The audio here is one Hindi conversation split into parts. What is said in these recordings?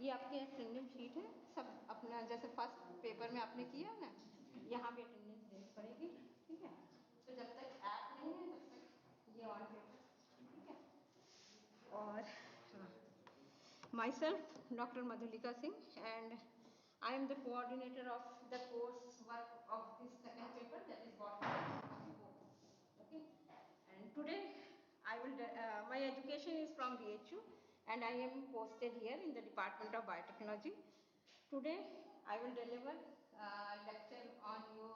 ये आपकी अटेंडेंस शीट है, सब अपना जैसे फर्स्ट पेपर में आपने किया ना, यहाँ भी अटेंडेंस देनी पड़ेगी, ठीक है। तो जब तक ऐप नहीं है तब तक ये ऑन पेपर, ठीक है। और myself Dr. Madhulika Singh, and I am the coordinator of the course work of this second paper, that is botany. Okay, and today I will my education is from BHU and I am posted here in the Department of Biotechnology. Today I will deliver lecture on your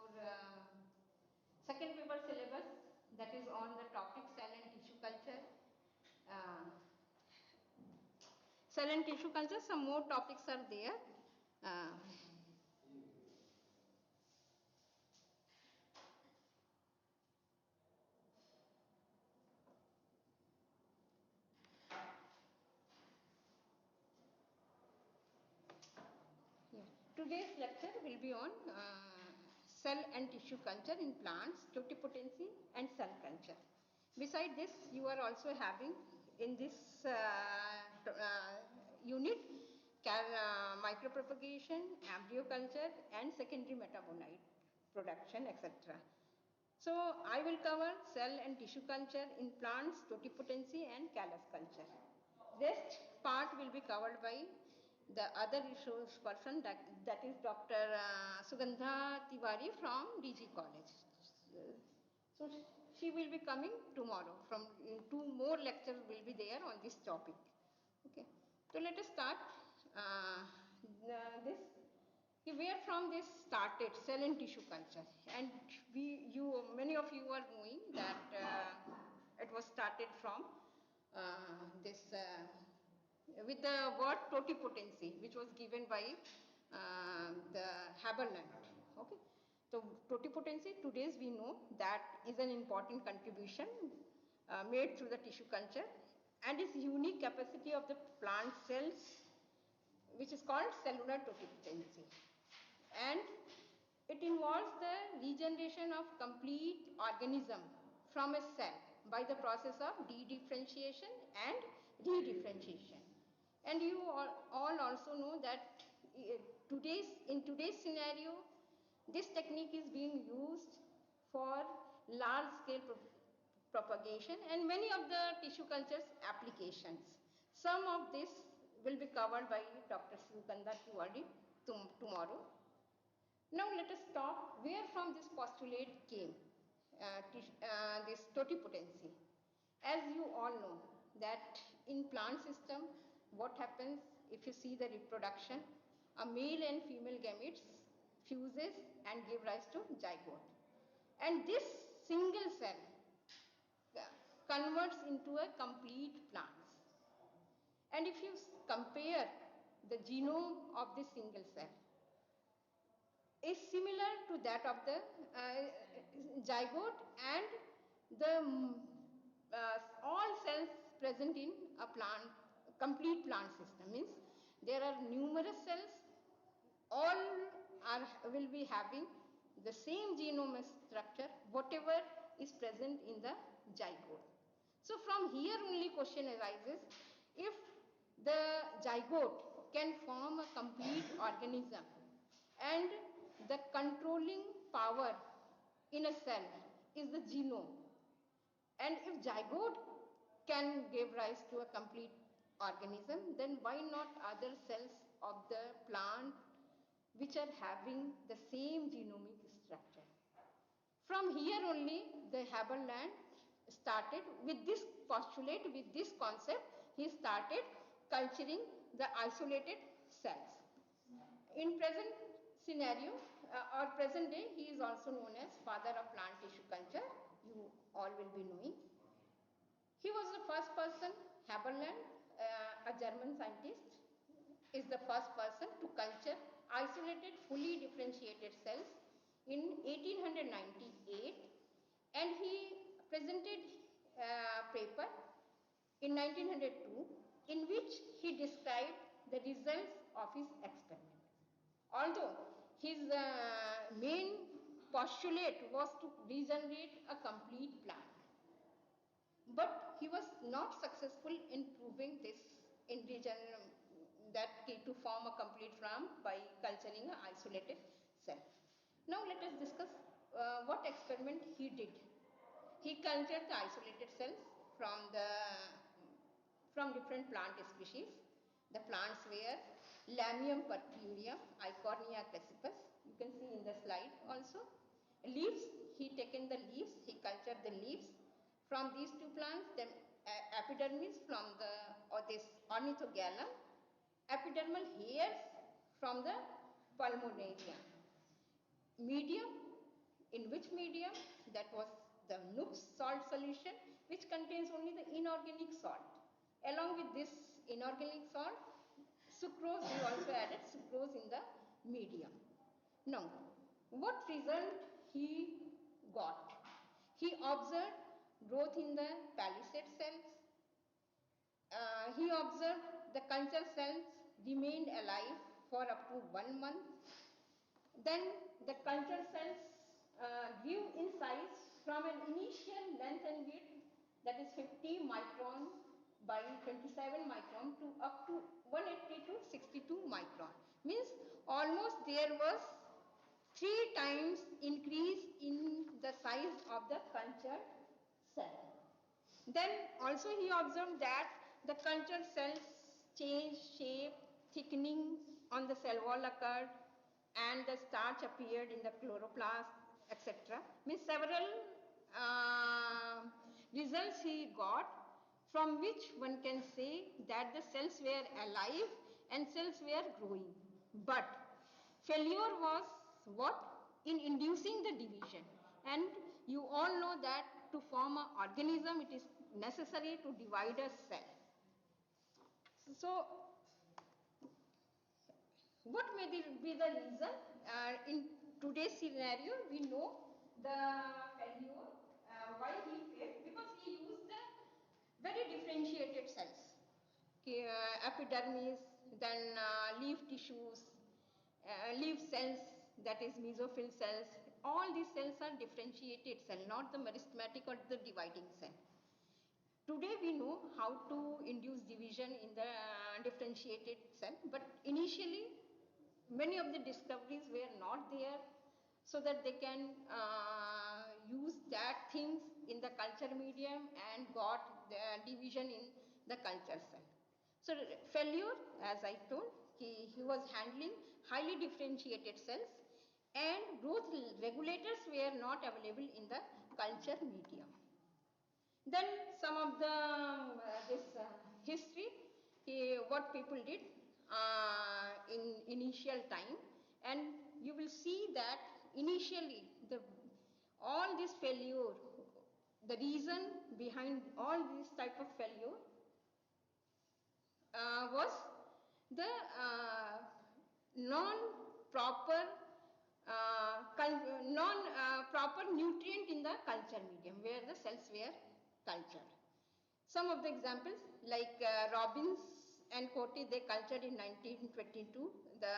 second paper syllabus, that is on the topic cell and tissue culture. Cell and tissue culture, some more topics are there. Uh, yeah. Today's lecture will be on cell and tissue culture in plants, totipotency and cell culture. Beside this, you are also having in this unit micropropagation, embryo culture and secondary metabolite production, etc. So I will cover cell and tissue culture in plants, totipotency and callus culture. Rest part will be covered by the other resource person, that is Dr. Sugandha Tiwari from DG College. So she will be coming tomorrow. From 2 more lectures will be there on this topic. Okay. So let us start this. Where from this started, cell and tissue culture, and many of you are knowing that it was started from this with the word totipotency, which was given by the Haberland. Okay, so totipotency, today's we know that is an important contribution made through the tissue culture, and its unique capacity of the plant cells, which is called cellular totipotency, and it involves the regeneration of complete organism from a cell by the process of de-differentiation and re-differentiation. And you all also know that in today's scenario, this technique is being used for large scale propagation and many of the tissue cultures applications. Some of this will be covered by Dr. Sugandha Tiwari tomorrow. Now let us talk where from this postulate came, this totipotency. As you all know that in plant system, what happens if you see the reproduction, a male and female gametes fuses and give rise to zygote. And this single cell converts into a complete plant. And if you compare the genome of this single cell, is similar to that of the zygote, and the all cells present in a plant, complete plant system, means there are numerous cells, all will be having the same genome structure whatever is present in the zygote. So from here only question arises, if the zygote can form a complete organism and the controlling power in a cell is the genome, and if zygote can give rise to a complete organism, then why not other cells of the plant which are having the same genomic structure? From here only the Haberland started with this postulate, with this concept, he started culturing the isolated cells. In present scenario or present day, he is also known as father of plant tissue culture, you all will be knowing. He was the first person, Haberland, a German scientist, is the first person to culture isolated fully differentiated cells in 1898, and he presented a paper in 1902 in which he described the results of his experiment. Although his main postulate was to regenerate a complete plant, but he was not successful in proving this, in that to form a complete plant by culturing an isolated cell. Now let us discuss what experiment he did. He cultured the isolated cells from different plant species. The plants were Lamium purpureum, Eichhornia crassipus. You can see in the slide also. Leaves, he taken the leaves, he cultured the leaves from these two plants. Then epidermis from this Ornithogallum, epidermal hairs from the Pulmonaria. Medium, in which medium? That was the Knoop's salt solution, which contains only the inorganic salt. Along with this inorganic salt, sucrose, we also added sucrose in the medium. Now, what result he got? He observed growth in the palisade cells. He observed the culture cells remained alive for up to 1 month. Then the culture cells grew in size from an initial length and width, that is 50 micron by 27 micron, to up to 180 to 62 micron. Means almost there was 3 times increase in the size of the cultured cell. Then also he observed that the cultured cells change shape, thickening on the cell wall occurred, and the starch appeared in the chloroplast, etc. Means several results he got, from which one can say that the cells were alive and cells were growing. But failure was what? In inducing the division. And you all know that to form an organism, it is necessary to divide a cell. So, what may be the reason? In today's scenario, we know the failure, why he failed, because he used the very differentiated cells. Epidermis, then leaf tissues, leaf cells, that is mesophyll cells. All these cells are differentiated cells, not the meristematic or the dividing cell. Today we know how to induce division in the differentiated cell, but initially many of the discoveries were not there, so that they can use that things in the culture medium and got the division in the culture cell. So failure, as I told, he was handling highly differentiated cells, and growth regulators were not available in the culture medium. Then some of the history, what people did in initial time, and you will see that initially all this failure, the reason behind all this type of failure was the non-proper nutrient in the culture medium where the cells were cultured. Some of the examples, like Robbins and Cote, they cultured in 1922 the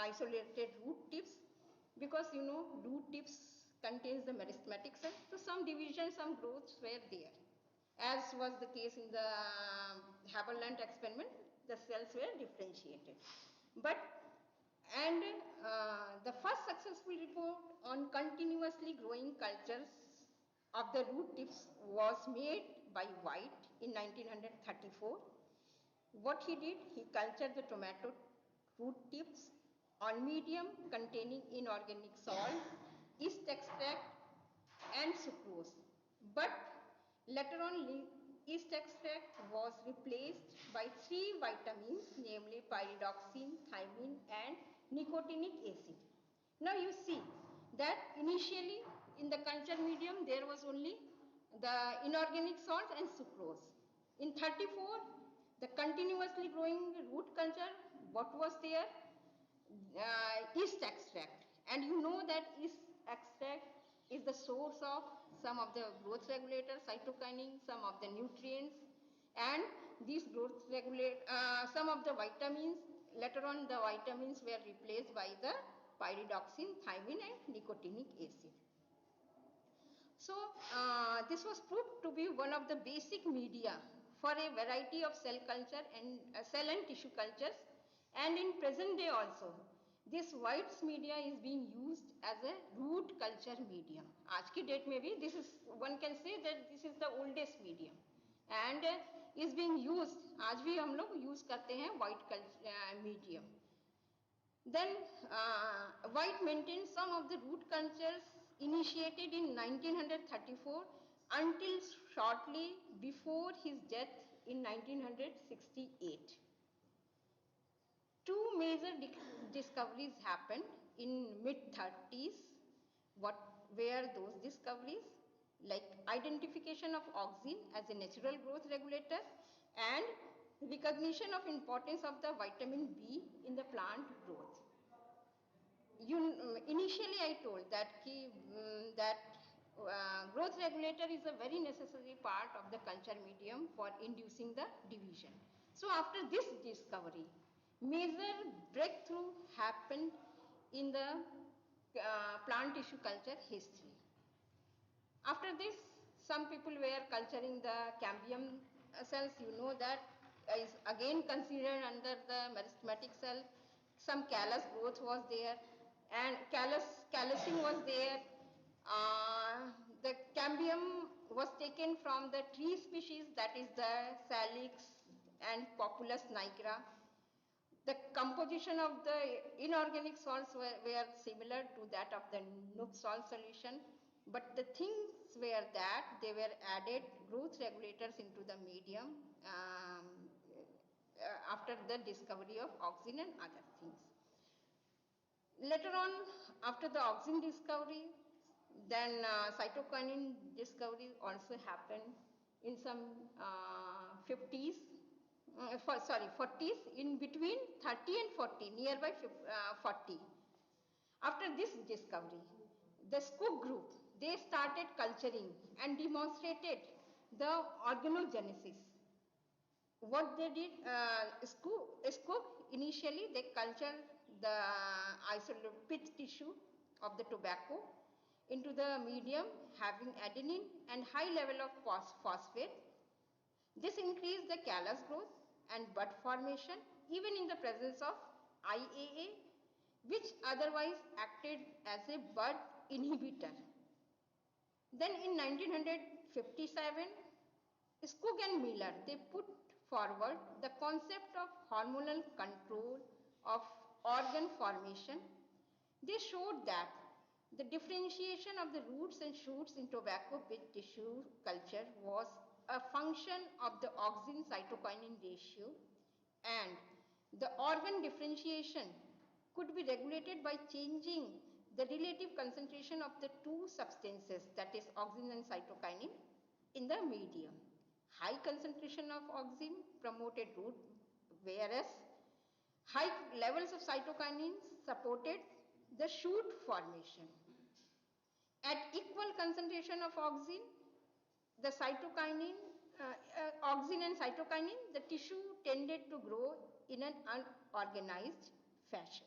isolated root tips, because you know root tips contains the meristematic cell, so some division, some growths were there. As was the case in the Haberland experiment, the cells were differentiated. But the first successful report on continuously growing cultures of the root tips was made by White in 1934. What he did, he cultured the tomato root tips on medium containing inorganic salt, yeast extract and sucrose. But later on, yeast extract was replaced by 3 vitamins, namely pyridoxine, thymine and nicotinic acid. Now you see that initially in the culture medium there was only the inorganic salt and sucrose. In 34, the continuously growing root culture, what was there? Yeast extract. And you know that yeast extract is the source of some of the growth regulators, cytokinin, some of the nutrients, and these growth regulate some of the vitamins. Later on, the vitamins were replaced by the pyridoxine, thymine and nicotinic acid. So this was proved to be one of the basic media for a variety of cell culture and cell and tissue cultures, and in present day also this White's media is being used as a root culture medium. आज की डेट में भी this is, one can say that this is the oldest medium and is being used, आज भी हम लोग use करते हैं white culture medium. Then White maintained some of the root cultures initiated in 1934 until shortly before his death in 1968. Two major discoveries happened in mid-30s. What were those discoveries? Like identification of auxin as a natural growth regulator and recognition of importance of the vitamin B in the plant growth. Initially I told that growth regulator is a very necessary part of the culture medium for inducing the division. So after this discovery, major breakthrough happened in the plant tissue culture history. After this, some people were culturing the cambium cells. You know that is again considered under the meristematic cell. Some callus growth was there and callusing was there. The cambium was taken from the tree species, that is the Salix and Populus nigra. The composition of the inorganic salts were similar to that of the Knoop salt solution, but the things were that they were added growth regulators into the medium after the discovery of auxin and other things. Later on, after the auxin discovery, then cytokinin discovery also happened in some 50s, 40s, in between 30 and 40, nearby 40. After this discovery, the Skoog group, they started culturing and demonstrated the organogenesis. What they did, Skoog initially they cultured the isolate tissue of the tobacco into the medium having adenine and high level of phosphate. This increased the callus growth and bud formation even in the presence of IAA, which otherwise acted as a bud inhibitor. Then in 1957, Skoog and Miller, they put forward the concept of hormonal control of organ formation. They showed that the differentiation of the roots and shoots in tobacco pit tissue culture was a function of the auxin cytokinin ratio, and the organ differentiation could be regulated by changing the relative concentration of the two substances, that is auxin and cytokinin, in the medium. High concentration of auxin promoted root, whereas high levels of cytokinin supported the shoot formation. At equal concentration of auxin, the cytokinin, auxin and cytokinin, the tissue tended to grow in an unorganized fashion.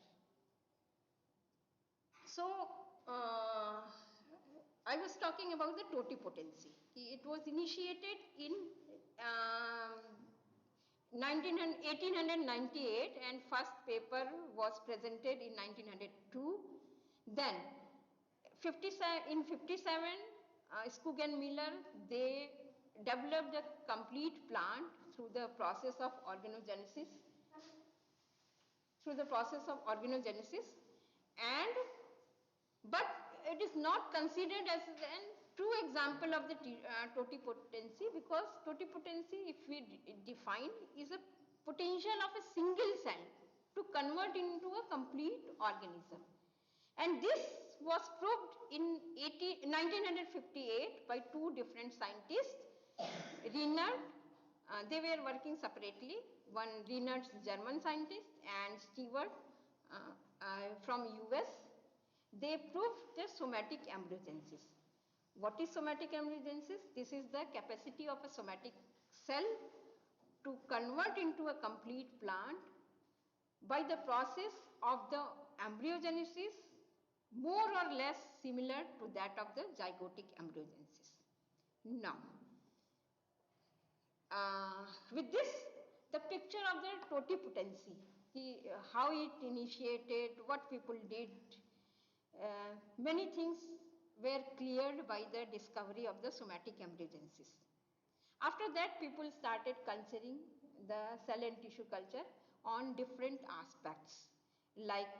So, I was talking about the totipotency. It was initiated in 1898 and first paper was presented in 1902. Then in 57, Skoog and Miller, they developed a complete plant through the process of organogenesis. But it is not considered as a true example of the totipotency, because totipotency, if we define, is a potential of a single cell to convert into a complete organism. And this was proved in 1958 by two different scientists, Reinert, they were working separately, one Reinert's German scientist and Stewart from US. They proved the somatic embryogenesis. What is somatic embryogenesis? This is the capacity of a somatic cell to convert into a complete plant by the process of the embryogenesis, more or less similar to that of the zygotic embryogenesis. Now, with this, the picture of the totipotency, how it initiated, what people did, many things were cleared by the discovery of the somatic embryogenesis. After that, people started considering the cell and tissue culture on different aspects, like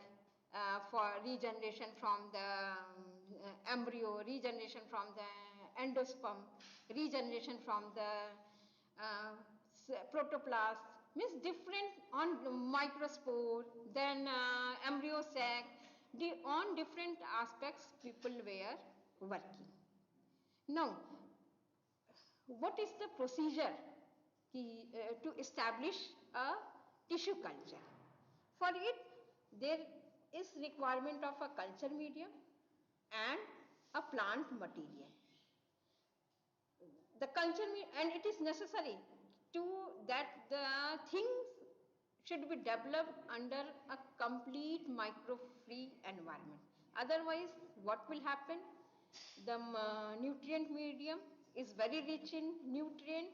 for regeneration from the embryo, regeneration from the endosperm, regeneration from the protoplast, means different on microspore, then embryo sac, on different aspects people were working. Now, what is the procedure to establish a tissue culture? For it, there is requirement of a culture medium and a plant material. The culture and it is necessary to that the things should be developed under a complete micro-free environment. Otherwise, what will happen? The nutrient medium is very rich in nutrient.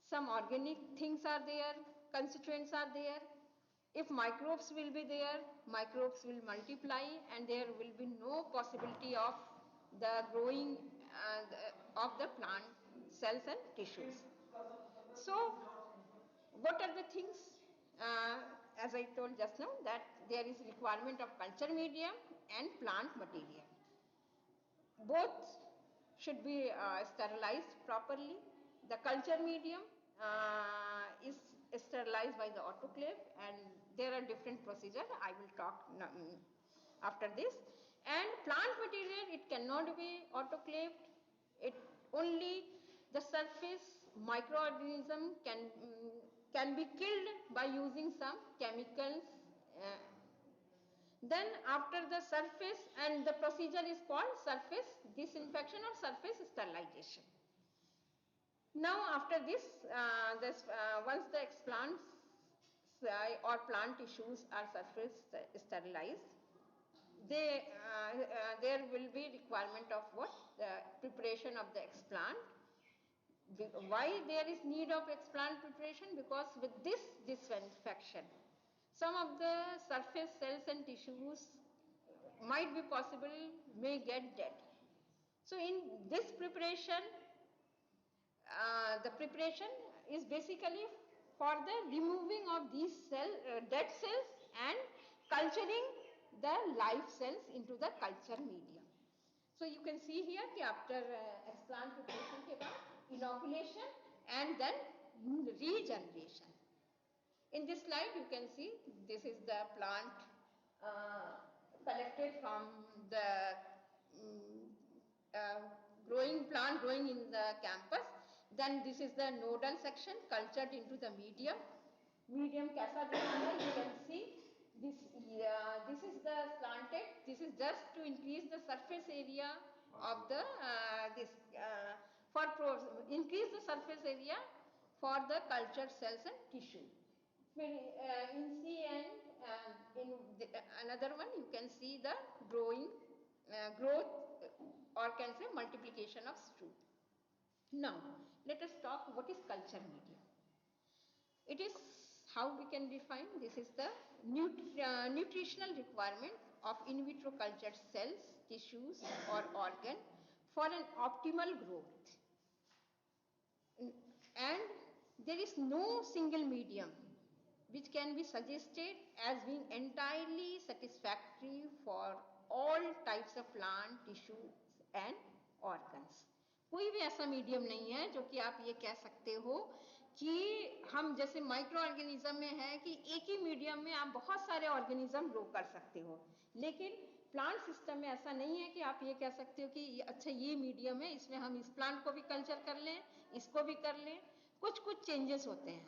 Some organic things are there, constituents are there. If microbes will be there, microbes will multiply and there will be no possibility of the growing of the plant cells and tissues. So, what are the things? As I told just now, that there is requirement of culture medium and plant material. Both should be sterilized properly. The culture medium is sterilized by the autoclave, and there are different procedures. I will talk after this. And plant material, it cannot be autoclaved. It only the surface microorganism can be killed by using some chemicals. Then after the surface, and the procedure is called surface disinfection or surface sterilization. Now after this, once the explants or plant tissues are surface sterilized, there will be requirement of what? The preparation of the explant. Why there is need of explant preparation? Because with this disinfection, some of the surface cells and tissues might be possible may get dead. So in this preparation, the preparation is basically for the removing of these dead cells and culturing the live cells into the culture medium. So you can see here that after explant preparation के बाद inoculation and then regeneration. In this slide you can see this is the plant collected from the growing plant growing in the campus. Then this is the nodal section cultured into the medium. Medium कैसा दिखता है? You can see this is the slanted. This is just to increase the surface area of the increase the surface area for the cultured cells and tissue. In C and in another one you can see the growth or can say multiplication of shoot. Now let us talk what is culture medium. It is how we can define. This is the nutritional requirement of in vitro cultured cells, tissues or organ for an optimal growth. And there is no single medium which can be suggested as being entirely satisfactory for all types of plant, tissues and organs. कोई भी ऐसा मीडियम नहीं है जो कि आप ये कह सकते हो कि हम जैसे माइक्रो ऑर्गेनिज्म में है कि एक ही मीडियम में आप बहुत सारे ऑर्गेनिज्म ग्रो कर सकते हो, लेकिन प्लांट सिस्टम में ऐसा नहीं है कि आप ये कह सकते हो कि अच्छा ये मीडियम है, इसमें हम इस प्लांट को भी कल्चर कर लें, इसको भी कर लें. कुछ कुछ चेंजेस होते हैं.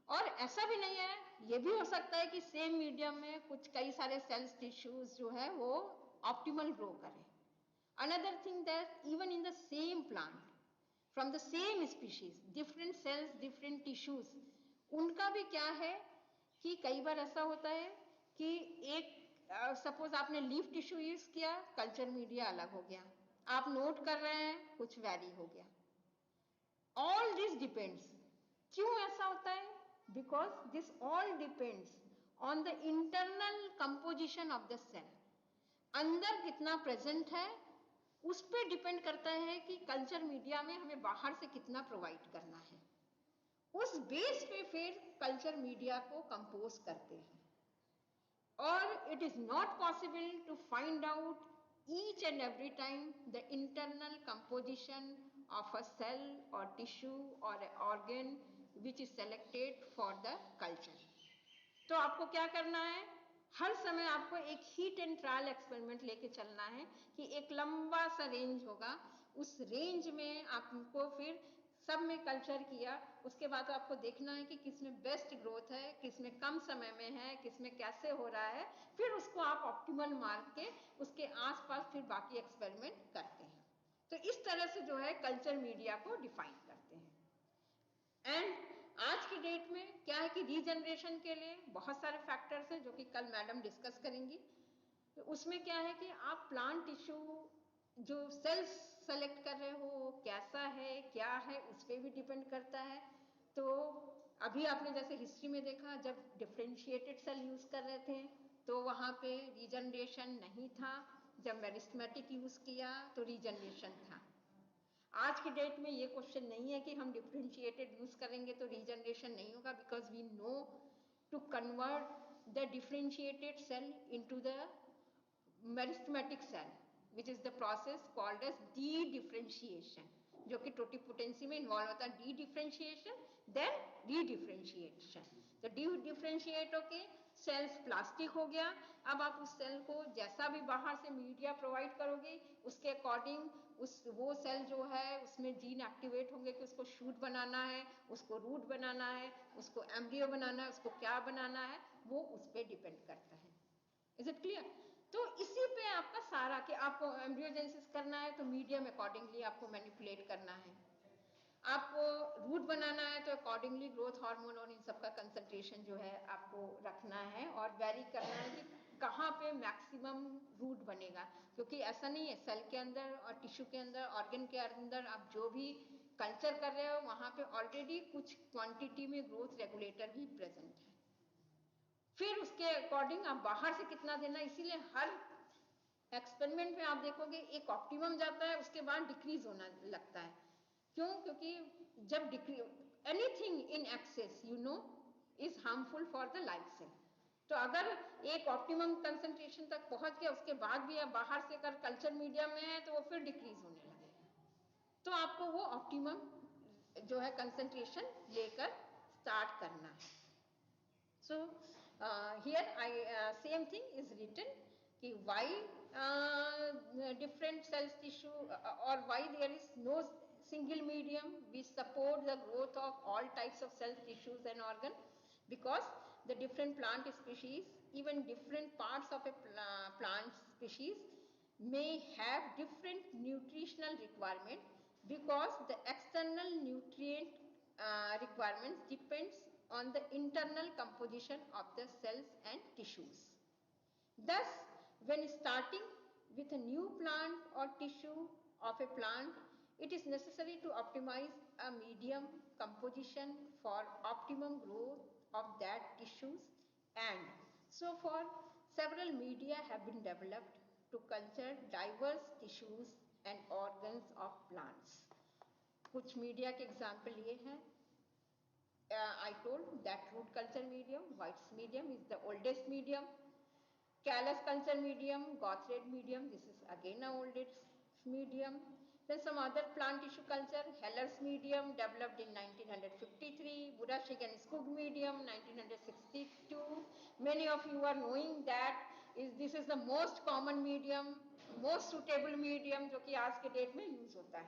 और ऐसा भी नहीं है, ये भी हो सकता है कि सेम मीडियम में कुछ कई सारे सेल्स टिश्यूज जो है वो ऑप्टिमल ग्रो करें. Another thing that even in the same plant from the same species different cells different tissues, उनका भी क्या है कि कई बार ऐसा होता है कि एक सपोज आपने लीफ टिश्यू यूज किया, कल्चर मीडिया अलग हो गया, आप नोट कर रहे हैं कुछ वैरी हो गया. ऑल दिस डिपेंड्स, क्यों ऐसा होता है? Because this all depends on the internal composition of the cell. अंदर कितना प्रेजेंट है उस पर डिपेंड करता है कि कल्चर मीडिया में हमें बाहर से कितना प्रोवाइड करना है। उस बेस पे फिर कल्चर मीडिया को कंपोज करते हैं। और it is not possible to find out each and every time the internal composition of a cell or tissue or an organ which is selected for the culture. तो आपको क्या करना है, हर समय आपको एक हीट एंड ट्रायल एक्सपेरिमेंट लेके चलना है कि एक लंबा सा रेंज होगा, उस रेंज में आपको फिर सब में कल्चर किया, उसके बाद आपको देखना है कि किसमें बेस्ट ग्रोथ है, किसमें कम समय में है, किसमें कैसे हो रहा है, फिर उसको आप ऑप्टिमल मार्क के उसके आसपास फिर बाकी एक्सपेरिमेंट करते हैं। तो इस तरह से जो है कल्चर मीडिया को डिफाइन करते हैं। एंड आज की डेट में क्या है कि रीजनरेशन के लिए बहुत सारे फैक्टर्स हैं जो कि कल मैडम डिस्कस करेंगी। तो उसमें क्या है कि आप प्लांट टिश्यू जो सेल्स सेलेक्ट कर रहे हो कैसा है क्या है उस पर भी डिपेंड करता है। तो अभी आपने जैसे हिस्ट्री में देखा, जब डिफ्रेंशिएटेड सेल यूज कर रहे थे तो वहां पे रीजनरेशन नहीं था, जब मेरिस्टेमेटिक यूज किया तो रीजनरेशन था। आज की डेट में ये क्वेश्चन नहीं है कि हम डिफ्रेंशिएटेड यूज करेंगे तो रीजनरेशन नहीं होगा, because we know to convert the differentiated cell into the meristematic cell which is the process called as dedifferentiation, जो कि टोटिपोटेंसी में इन्वॉल्व होता है। Dedifferentiation then dedifferentiation. तो डी डिफ्रेंशिएट होके सेल्स प्लास्टिक हो गया। अब आप उस सेल को जैसा भी बाहर से मीडिया प्रोवाइड करोगे उसके अकॉर्डिंग उस वो सेल जो है उसमें जीन एक्टिवेट होंगे कि उसको शूट बनाना है, उसको रूट बनाना है, उसको एम्ब्रियो बनाना है, उसको क्या बनाना है, वो उस पर डिपेंड करता है। Is it clear? तो इसी पे आपका सारा कि आपको एम्ब्रियोजेनेसिस करना है तो मीडियम अकॉर्डिंगली आपको मैनिपुलेट करना है, आपको रूट बनाना है तो अकॉर्डिंगली ग्रोथ हार्मोन और इन सबका कंसंट्रेशन जो है आपको रखना है और वेरी करना है कि कहाँ पे मैक्सिमम रूट बनेगा। क्योंकि ऐसा नहीं है, सेल के अंदर और टिश्यू के अंदर ऑर्गन के अंदर आप जो भी कल्चर कर रहे हो वहां पे ऑलरेडी कुछ क्वांटिटी में ग्रोथ रेगुलेटर भी प्रेजेंट है। फिर उसके अकॉर्डिंग आप बाहर से कितना देना, इसीलिए हर एक्सपेरिमेंट में आप देखोगे एक ऑप्टिमम जाता है उसके बाद डिक्रीज होना लगता है। क्यों? क्योंकि जब decrease anything in excess you know is harmful for the life cell. तो अगर एक ऑप्टिमम कंसंट्रेशन तक पहुंच गया उसके बाद भी आप बाहर से अगर कल्चर मीडिया में है तो वो फिर डिक्रीज होने लगेगा। तो आपको वो ऑप्टिमम जो है कंसंट्रेशन लेकर स्टार्ट करना है। So here same thing is written कि why different cells tissue or why there is no single medium which support the growth of all types of cells, tissues and organ, because the different plant species, even different parts of a plant species may have different nutritional requirement, because the external nutrient requirements depends on the internal composition of the cells and tissues. Thus, when starting with a new plant or tissue of a plant, it is necessary to optimize a medium composition for optimum growth of that tissues, and so far several media have been developed to culture diverse tissues and organs of plants. कुछ मीडिया के एग्जाम्पल ये हैं, I told that root culture medium, White's medium is the oldest medium. Callus culture medium, Gothred medium, this is again a oldest medium. Then some other plant tissue culture, Heller's medium developed in 1953, Budashig and Skug medium 1962. Many of you are knowing that this is the most common medium, most suitable medium जो कि आज के डेट में यूज होता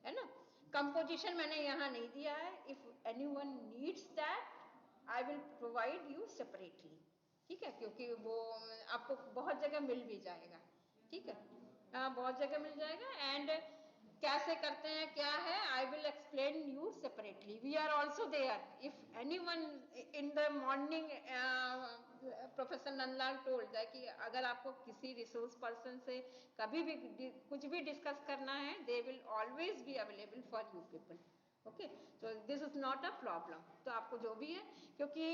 है ना। कंपोजिशन मैंने यहाँ नहीं दिया है, if anyone needs that I will provide you separately, ठीक है, क्योंकि वो आपको बहुत जगह मिल भी जाएगा, ठीक है, बहुत जगह मिल जाएगा। एंड कैसे करते हैं क्या है, I will explain you separately. We are also there if anyone in the morning, professor Nandlal told है कि अगर आपको किसी रिसोर्स पर्सन से कभी भी कुछ भी डिस्कस करना है, they will always be available for you people. Okay, तो this is not a problem. तो आपको जो भी है, क्योंकि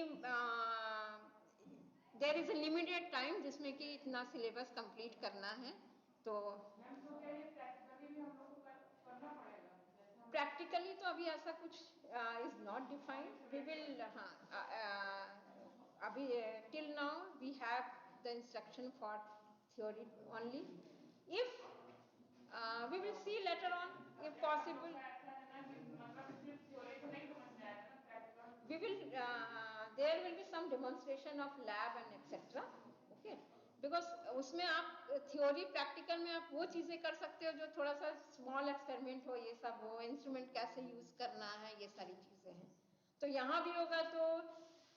there is a limited time जिसमें कि इतना सिलेबस कंप्लीट करना है। तो प्रैक्टिकली तो अभी ऐसा कुछ is not defined. We will, हाँ, अभी till now we have the instruction for theory only. If we will see later on if possible we will there will be some demonstration of lab and etc. okay, because उसमें आप थ्योरी प्रैक्टिकल में आप वो चीजें कर सकते हो जो थोड़ा सा स्मॉल एक्सपेरिमेंट हो, ये सब हो, इंस्ट्रूमेंट कैसे यूज करना है, ये सारी चीजें हैं। तो यहाँ भी होगा। तो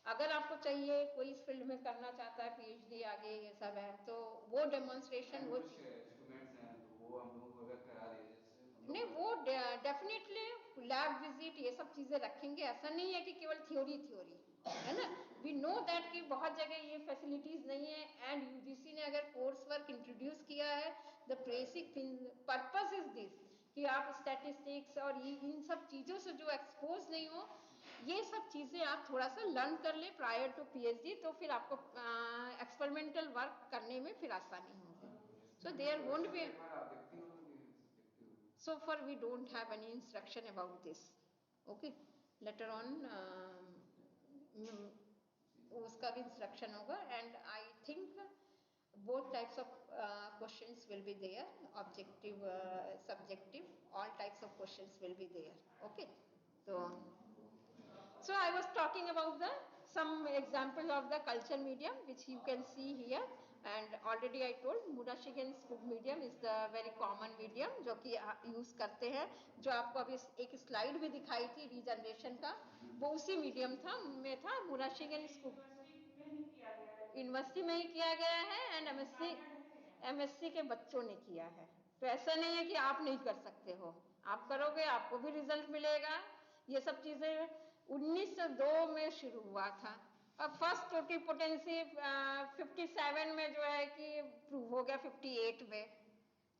अगर आपको चाहिए, कोई इस फील्ड में करना चाहता है, पीएचडी आगे ये सब है, तो वो डेमोन्स्ट्रेशन, वो इंस्ट्रूमेंट्स हैं तो वो हम लोग को अगर करा दिए नहीं, वो डेफिनेटली लैब विजिट ये सब चीजें रखेंगे। ऐसा नहीं है कि केवल थ्योरी थ्योरी है ना। वी नो दैट कि बहुत जगह ये फैसिलिटीज नहीं है, एंड यूजीसी ने अगर कोर्स वर्क इंट्रोड्यूस किया है, the basic purpose is this कि आप स्टैटिस्टिक्स और इन सब चीजों से जो एक्सपोज नहीं हो, ये सब चीजें आप थोड़ा सा लर्न कर ले प्रायर टू पीएचडी, तो फिर आपको एक्सपेरिमेंटल वर्क करने में फिर आसानी होगी। So there won't be, so far we don't have any instruction about this. Okay, later on उसका भी इंस्ट्रक्शन होगा, and I think both types of questions will be there, objective, subjective, all types of questions will be there. Okay, so I was talking about the some example of the culture medium which you can see here, and already I told Murashigen School medium is the very common medium जो कि यूज करते हैं। जो आपको अभी एक स्लाइड भी दिखाई थी रीजनरेशन का, वो उसी मीडियम था में था। मुराशिगन स्कूल यूनिवर्सिटी में ही किया गया है, एंड एमएससी के बच्चों ने किया है। तो ऐसा नहीं है कि आप नहीं कर सकते हो, आप करोगे आपको भी रिजल्ट मिलेगा। ये सब चीजें 1902 में शुरू हुआ था। अब फर्स्ट टोटिपोटेंसी 57 में जो है कि प्रूव हो गया 58 में।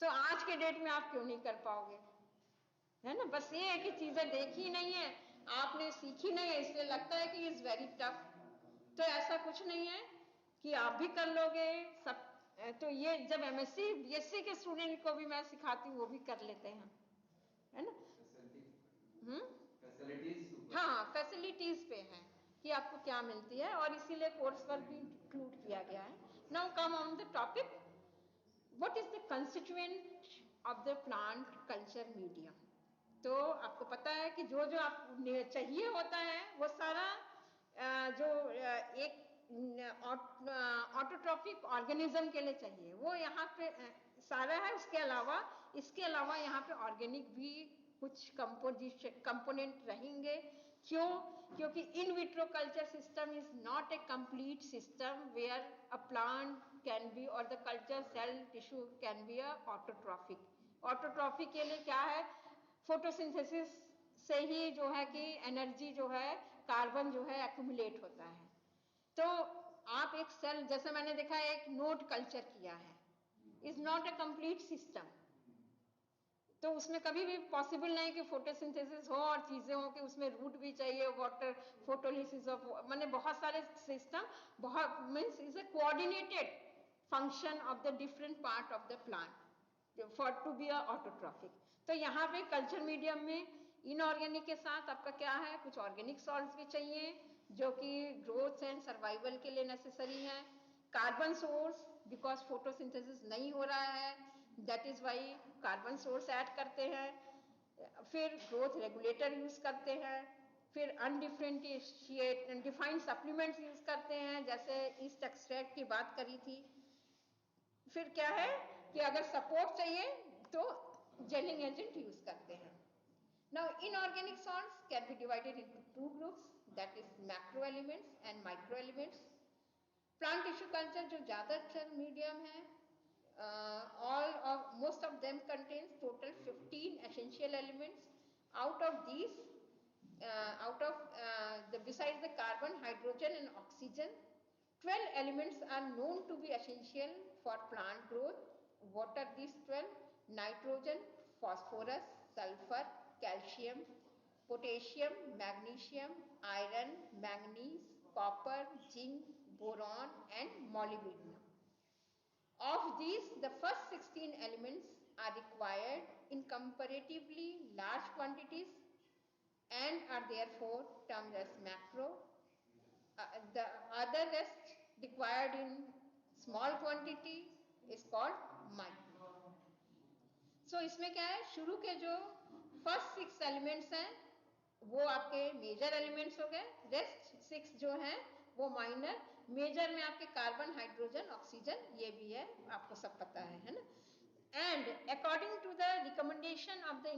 तो आज के डेट में आप क्यों नहीं कर पाओगे, है ना। बस ये है कि चीजें देखी नहीं है आपने, सीखी नहीं है, इसलिए लगता है कि इज वेरी टफ। तो ऐसा कुछ नहीं है कि आप भी कर लोगे सब। तो ये जब एमएससी बीएससी के स्टूडेंट को भी मैं सिखाती हूँ, वो भी कर लेते हैं, है ना। हाँ, फैसिलिटीज पे है कि आपको क्या मिलती है, और इसीलिए कोर्स वर्क भी इंक्लूड किया गया है। Now come on the topic, what is the constituent of the plant culture medium. तो आपको पता है कि जो जो आप चाहिए होता है वो सारा जो एक ऑटोट्रॉफिक ऑर्गेनिज्म के लिए चाहिए, वो यहाँ पे सारा है। इसके अलावा यहाँ पे ऑर्गेनिक भी कुछ कंपोजिशन कंपोनेंट रहेंगे। क्यों? क्योंकि in vitro culture system is not a complete system where a plant can be और the culture cell tissue can be a autotrophic. Autotrophic के लिए क्या है, फोटोसिंथेसिस से ही जो है कि एनर्जी जो है, कार्बन जो है एक्यूमुलेट होता है। तो आप एक सेल, जैसे मैंने देखा है एक नोट कल्चर किया है, is not a complete system. तो उसमें कभी भी पॉसिबल नहीं कि फोटोसिंथेसिस हो और चीजें हो कि उसमें रूट भी चाहिए, वाटर फोटोलिसिस ऑफ, माने बहुत सारे सिस्टम, बहुत means is a coordinated function of the different part of the plant for to be a autotrophic. तो यहाँ पे कल्चर मीडियम में इनऑर्गेनिक के साथ आपका क्या है, कुछ ऑर्गेनिक सॉल्ट्स भी चाहिए जो कि ग्रोथ एंड सर्वाइवल के लिए नेसेसरी है। कार्बन सोर्स, बिकॉज फोटोसिंथेसिस नहीं हो रहा है, that is why carbon source add करते हैं। फिर ग्रोथ रेगुलेटर यूज करते हैं, फिर अनडिफरेंशिएट डिफाइंड सप्लीमेंट्स यूज करते हैं, जैसे ईस्ट एक्सट्रैक्ट की बात करी थी। फिर क्या है कि अगर सपोर्ट चाहिए तो जेलिंग एजेंट यूज करते हैं। Now inorganic salts can be divided into two groups, that is macro elements and micro elements. Plant tissue culture जो ज्यादातर मीडियम है, most of them contains total 15 essential elements. Out of these, besides the carbon, hydrogen and oxygen, 12 elements are known to be essential for plant growth. What are these 12? Nitrogen, phosphorus, sulfur, calcium, potassium, magnesium, iron, manganese, copper, zinc, boron and molybdenum. Of these, the first 16 elements are required in comparatively large quantities and are therefore termed as macro. The other rest required in small quantity is called micro. So इसमें क्या है, शुरू के जो फर्स्ट 6 एलिमेंट्स हैं वो आपके मेजर एलिमेंट्स हो गए, रेस्ट 6 जो हैं वो माइनर, मेजर में आपके कार्बन, हाइड्रोजन, ऑक्सीजन ये भी है, आपको सब पता है ना. And according to the recommendation of the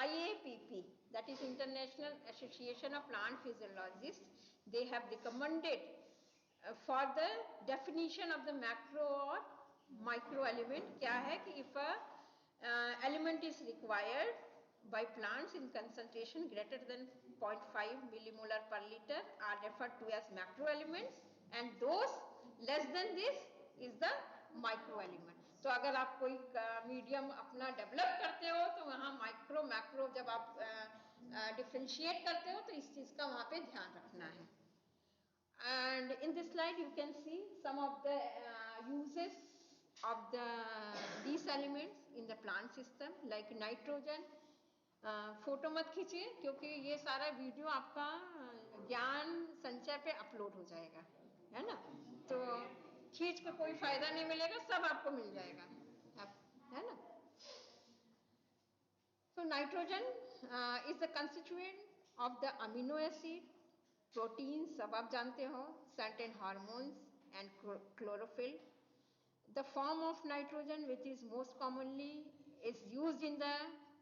IAPP, that is International Association of Plant Physiologists, they have recommended for the definition of the macro or micro element क्या है कि if a element is required by plants in concentration greater than 0.5 millimolar per liter are referred to as macro elements and those less than this is the micro element. तो अगर आप कोई मीडियम अपना डेवलप करते हो तो वहाँ माइक्रो मैक्रो जब आप डिफ्रेंशिएट करते हो तो इस चीज का वहाँ पे ध्यान रखना है. And in this slide you can see some of the uses of these elements in the plant system like nitrogen. Photo मत खींचिए क्योंकि ये सारा वीडियो आपका ज्ञान संचय पे अपलोड हो जाएगा, है ना, तो खींच के कोई फायदा नहीं मिलेगा, सब आपको मिल जाएगा, है ना. So nitrogen is the constituent of the amino acid, proteins, सब आप जानते हो, certain hormones and chlorophyll. The form of nitrogen which is most commonly is used in the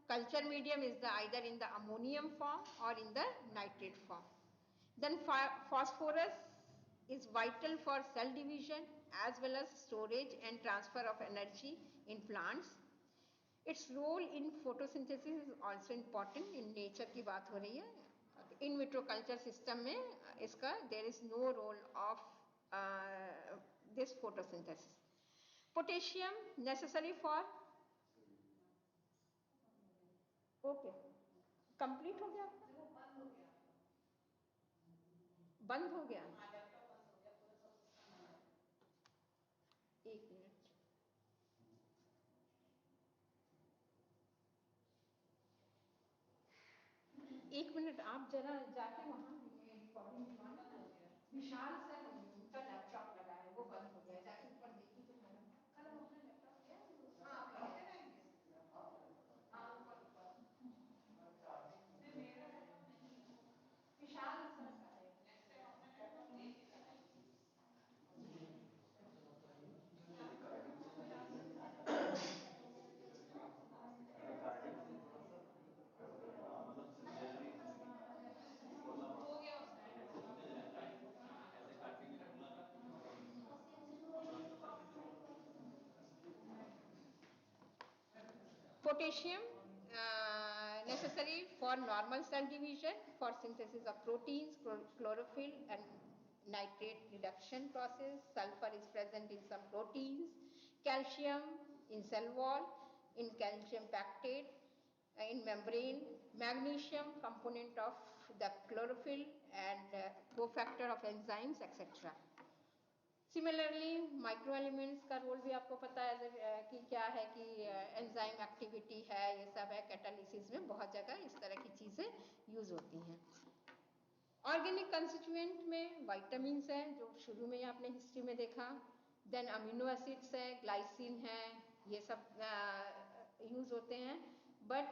culture medium is either in the ammonium form or in the nitrate form. Then phosphorus is vital for cell division as well as storage and transfer of energy in plants. Its role in photosynthesis is also important. In nature की बात हो रही है, in vitro culture system में इसका there is no role of this photosynthesis. Potassium necessary for okay complete हो गया, बंद हो गया, एक मिनट, एक मिनट आप जरा जाके वहाँ विशाल सर उनका लैपटॉप लगा है वो बंद हो गया, जाके ऊपर देखिए तो कल हम अपना लैपटॉप किया, हाँ आप लेके जाएंगे, हाँ ऊपर विशाल सर का है, नेक्स्ट टाइम अपना लैपटॉप लेके जाएंगे. Potassium necessary for normal cell division, for synthesis of proteins, chlorophyll and nitrate reduction process. Sulfur is present in some proteins. Calcium in cell wall, in calcium pactate, in membrane. Magnesium component of the chlorophyll and cofactor of enzymes etc. Similarly micro elements का रोल भी आपको पता है कि क्या है कि एंजाइम एक्टिविटी है, ये सब है, कैटालिसिस में बहुत जगह इस तरह की चीजें यूज होती हैं. ऑर्गेनिक कंस्टिट्यूएंट में विटामिन्स हैं जो शुरू में ही आपने हिस्ट्री में देखा, देन अमीनो एसिड्स है, ग्लाइसिन है, ये सब यूज होते हैं, but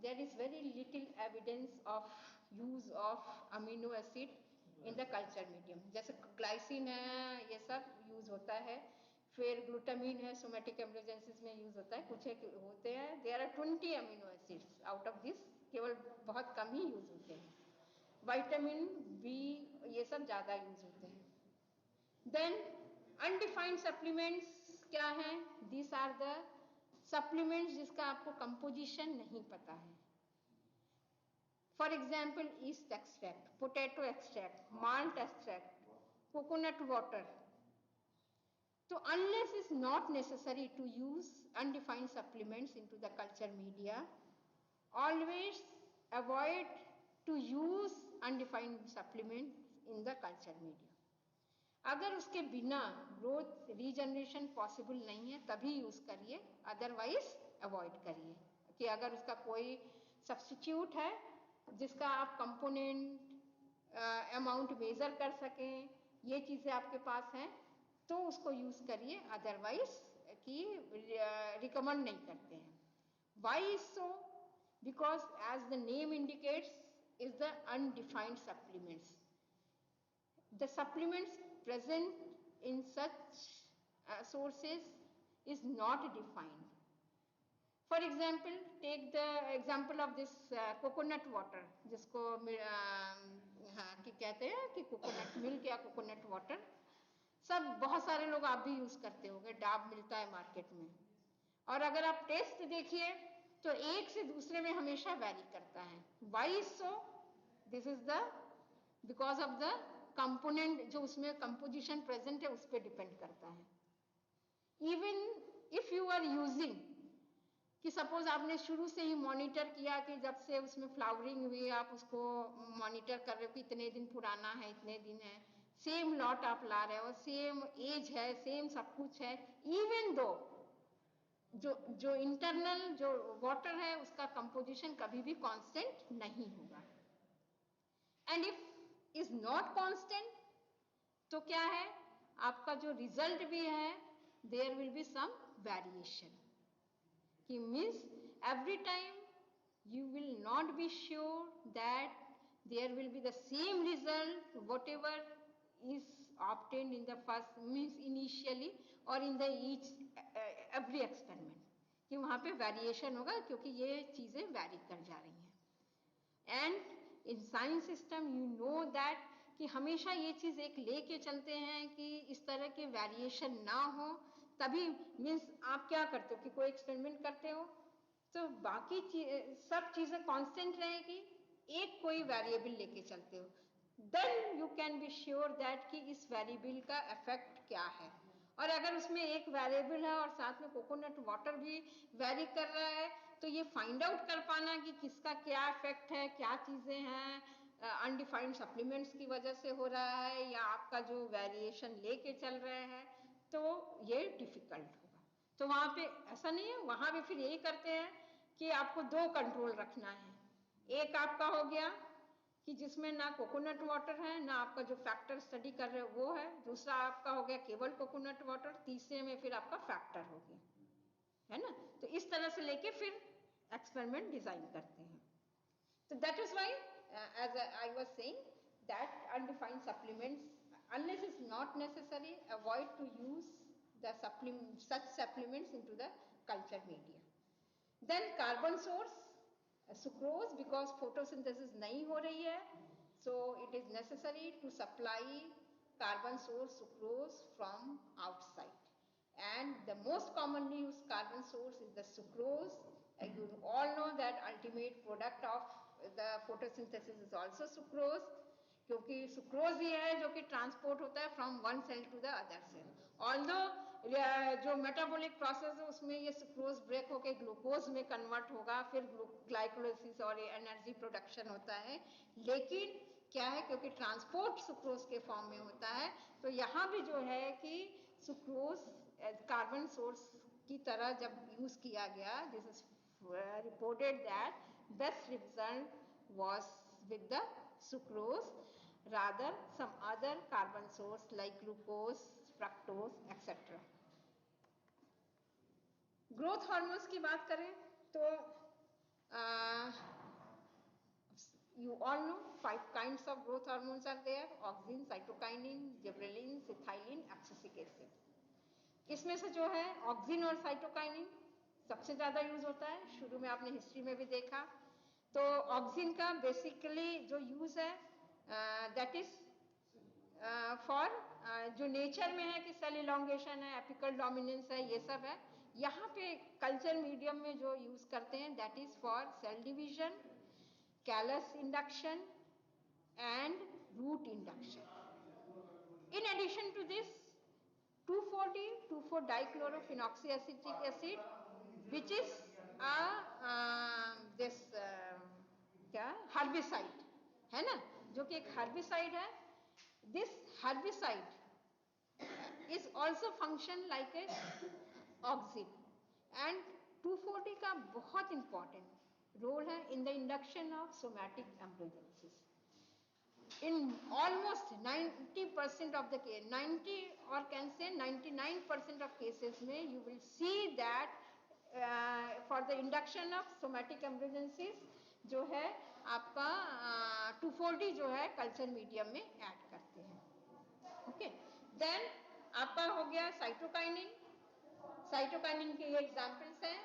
there is very little evidence of use of amino acid in the culture medium. जैसे ग्लाइसिन है ये सब यूज होता है, फिर ग्लूटामिन है सोमेटिक एम्ब्रोजेंसिस में यूज होता है, कुछ एक होते हैं, there are 20 amino acids, out of this केवल बहुत कम ही यूज होते हैं. विटामिन बी ये सब ज्यादा यूज होते हैं. देन अनडिफाइंड सप्लीमेंट्स क्या हैं, दिस आर द सप्लीमेंट्स जिसका आपको कंपोजिशन नहीं पता है. For example, yeast extract, potato extract, malt extract, coconut water. So unless it's not necessary to use undefined supplements into the culture media, always avoid to use undefined supplements in the culture media. अगर उसके बिना ग्रोथ रीजनरेशन पॉसिबल नहीं है तभी यूज करिए, अदरवाइज अवॉइड करिए। कि अगर उसका कोई सब्स्टिट्यूट है जिसका आप कंपोनेंट अमाउंट मेजर कर सकें, ये चीजें आपके पास हैं तो उसको यूज करिए, अदरवाइज कि रिकमेंड नहीं करते हैं। Why is so? Because as the name indicates is the undefined supplements. The supplements present in such sources is not defined. For example, take the example of this coconut water, जिसको हाँ कि कहते हैं कि कोकोनट मिल्क या कोकोनट वाटर, सब बहुत सारे लोग आप भी यूज करते होंगे, डाब मिलता है मार्केट में। और अगर आप टेस्ट देखिए तो एक से दूसरे में हमेशा वैरी करता है। Why is so? This is the because of the component जो उसमें कंपोजिशन प्रेजेंट है उस पर डिपेंड करता है। Even if you are using कि सपोज आपने शुरू से ही मॉनिटर किया कि जब से उसमें फ्लावरिंग हुई आप उसको मॉनिटर कर रहे हो कि इतने दिन पुराना है, इतने दिन है, सेम लॉट आप ला रहे हो, सेम एज है, सेम सब कुछ है, इवन दो जो इंटरनल जो वाटर है उसका कंपोजिशन कभी भी कांस्टेंट नहीं होगा। And if is not constant तो क्या है, आपका जो रिजल्ट भी है there will be some variation, कि means every time you will not be sure that there will be the same result whatever is obtained in the first means initially or in the each every experiment, कि वहां पे वेरिएशन होगा क्योंकि ये चीजें वैरी कर जा रही हैं। And in science system you know that कि हमेशा ये चीज एक लेके चलते हैं कि इस तरह के वेरिएशन ना हो, तभी मीन्स आप क्या करते हो कि कोई एक्सपेरिमेंट करते हो तो बाकी सब चीजें कांस्टेंट रहेगी, एक कोई वेरिएबल लेके चलते हो, then you can be sure that कि इस वेरिएबल का इफेक्ट क्या है। और अगर उसमें एक वेरिएबल है और साथ में कोकोनट वाटर भी वेरी कर रहा है तो ये फाइंड आउट कर पाना कि किसका क्या इफेक्ट है, क्या चीजें हैं अनडिफाइंड सप्लीमेंट्स की वजह से हो रहा है या आपका जो वेरिएशन लेके चल रहे हैं, तो ये डिफिकल्ट होगा। तो वहां पे ऐसा नहीं है, वहां भी फिर यही करते हैं कि आपको दो कंट्रोल रखना है। एक आपका हो गया कि जिसमें ना कोकोनट वाटर है ना आपका जो फैक्टर स्टडी कर रहे हो वो है, दूसरा आपका हो गया केवल कोकोनट वाटर, तीसरे में फिर आपका फैक्टर हो गया, है ना। तो इस तरह से लेके फिर एक्सपेरिमेंट डिजाइन करते हैं। तो that is why as I was saying that undefined supplements unless it's not necessary, avoid to use the such supplements into the culture media. Then carbon source, sucrose, because photosynthesis nahi ho rahi hai, so it is necessary to supply carbon source sucrose from outside. And the most commonly used carbon source is the sucrose. You all know that ultimate product of the photosynthesis is also sucrose, क्योंकि सुक्रोज ही है जो कि ट्रांसपोर्ट होता है from one cell to the other cell. Although जो मेटाबॉलिक प्रोसेस है उसमें ये सुक्रोज ब्रेक होकर ग्लूकोज में कन्वर्ट होगा, फिर ग्लाइकोलाइसिस और एनर्जी प्रोडक्शन होता है, लेकिन क्या है क्योंकि ट्रांसपोर्ट सुक्रोज के फॉर्म में होता है, तो यहाँ भी जो है कि सुक्रोज कार्बन सोर्स की तरह जब यूज किया गया, this is reported that best result was with the sucrose rather some other carbon source like glucose, fructose, etc. Growth hormones की बात करें तो you all know 5 kinds of growth hormones are there: auxin, cytokinin, gibberellin, ethylene, abscisic acid. इसमें से जो है ऑक्सिन और साइटोकाइनिन सबसे ज्यादा यूज होता है, शुरू में आपने हिस्ट्री में भी देखा। तो ऑक्सिन का बेसिकली जो यूज है दैट इज फॉर जो नेचर में है कि सेल इलोंगेशन है, एपिकल डोमिनेंस है, ये सब है। यहाँ पे कल्चर मीडियम में जो यूज करते हैं that is for cell division, callus induction and root induction. In addition to this 2,4-D, 2,4-dichlorophenoxyacetic acid, which is a this क्या herbicide, है ना, जो कि एक हर्बिसाइड है. This herbicide is also function like a auxin. And 2,4-D का बहुत इंपॉर्टेंट रोल है in the induction of somatic embryogenesis. In almost 90% of the case, 90 or can say 99% of cases में you will see that for the induction of somatic embryogenesis जो है आपका 2,4-D जो है कल्चर मीडियम में ऐड करते हैं. ओके, देन आपका हो गया साइटोकाइनिन. साइटोकाइनिन के ये एग्जांपल्स हैं,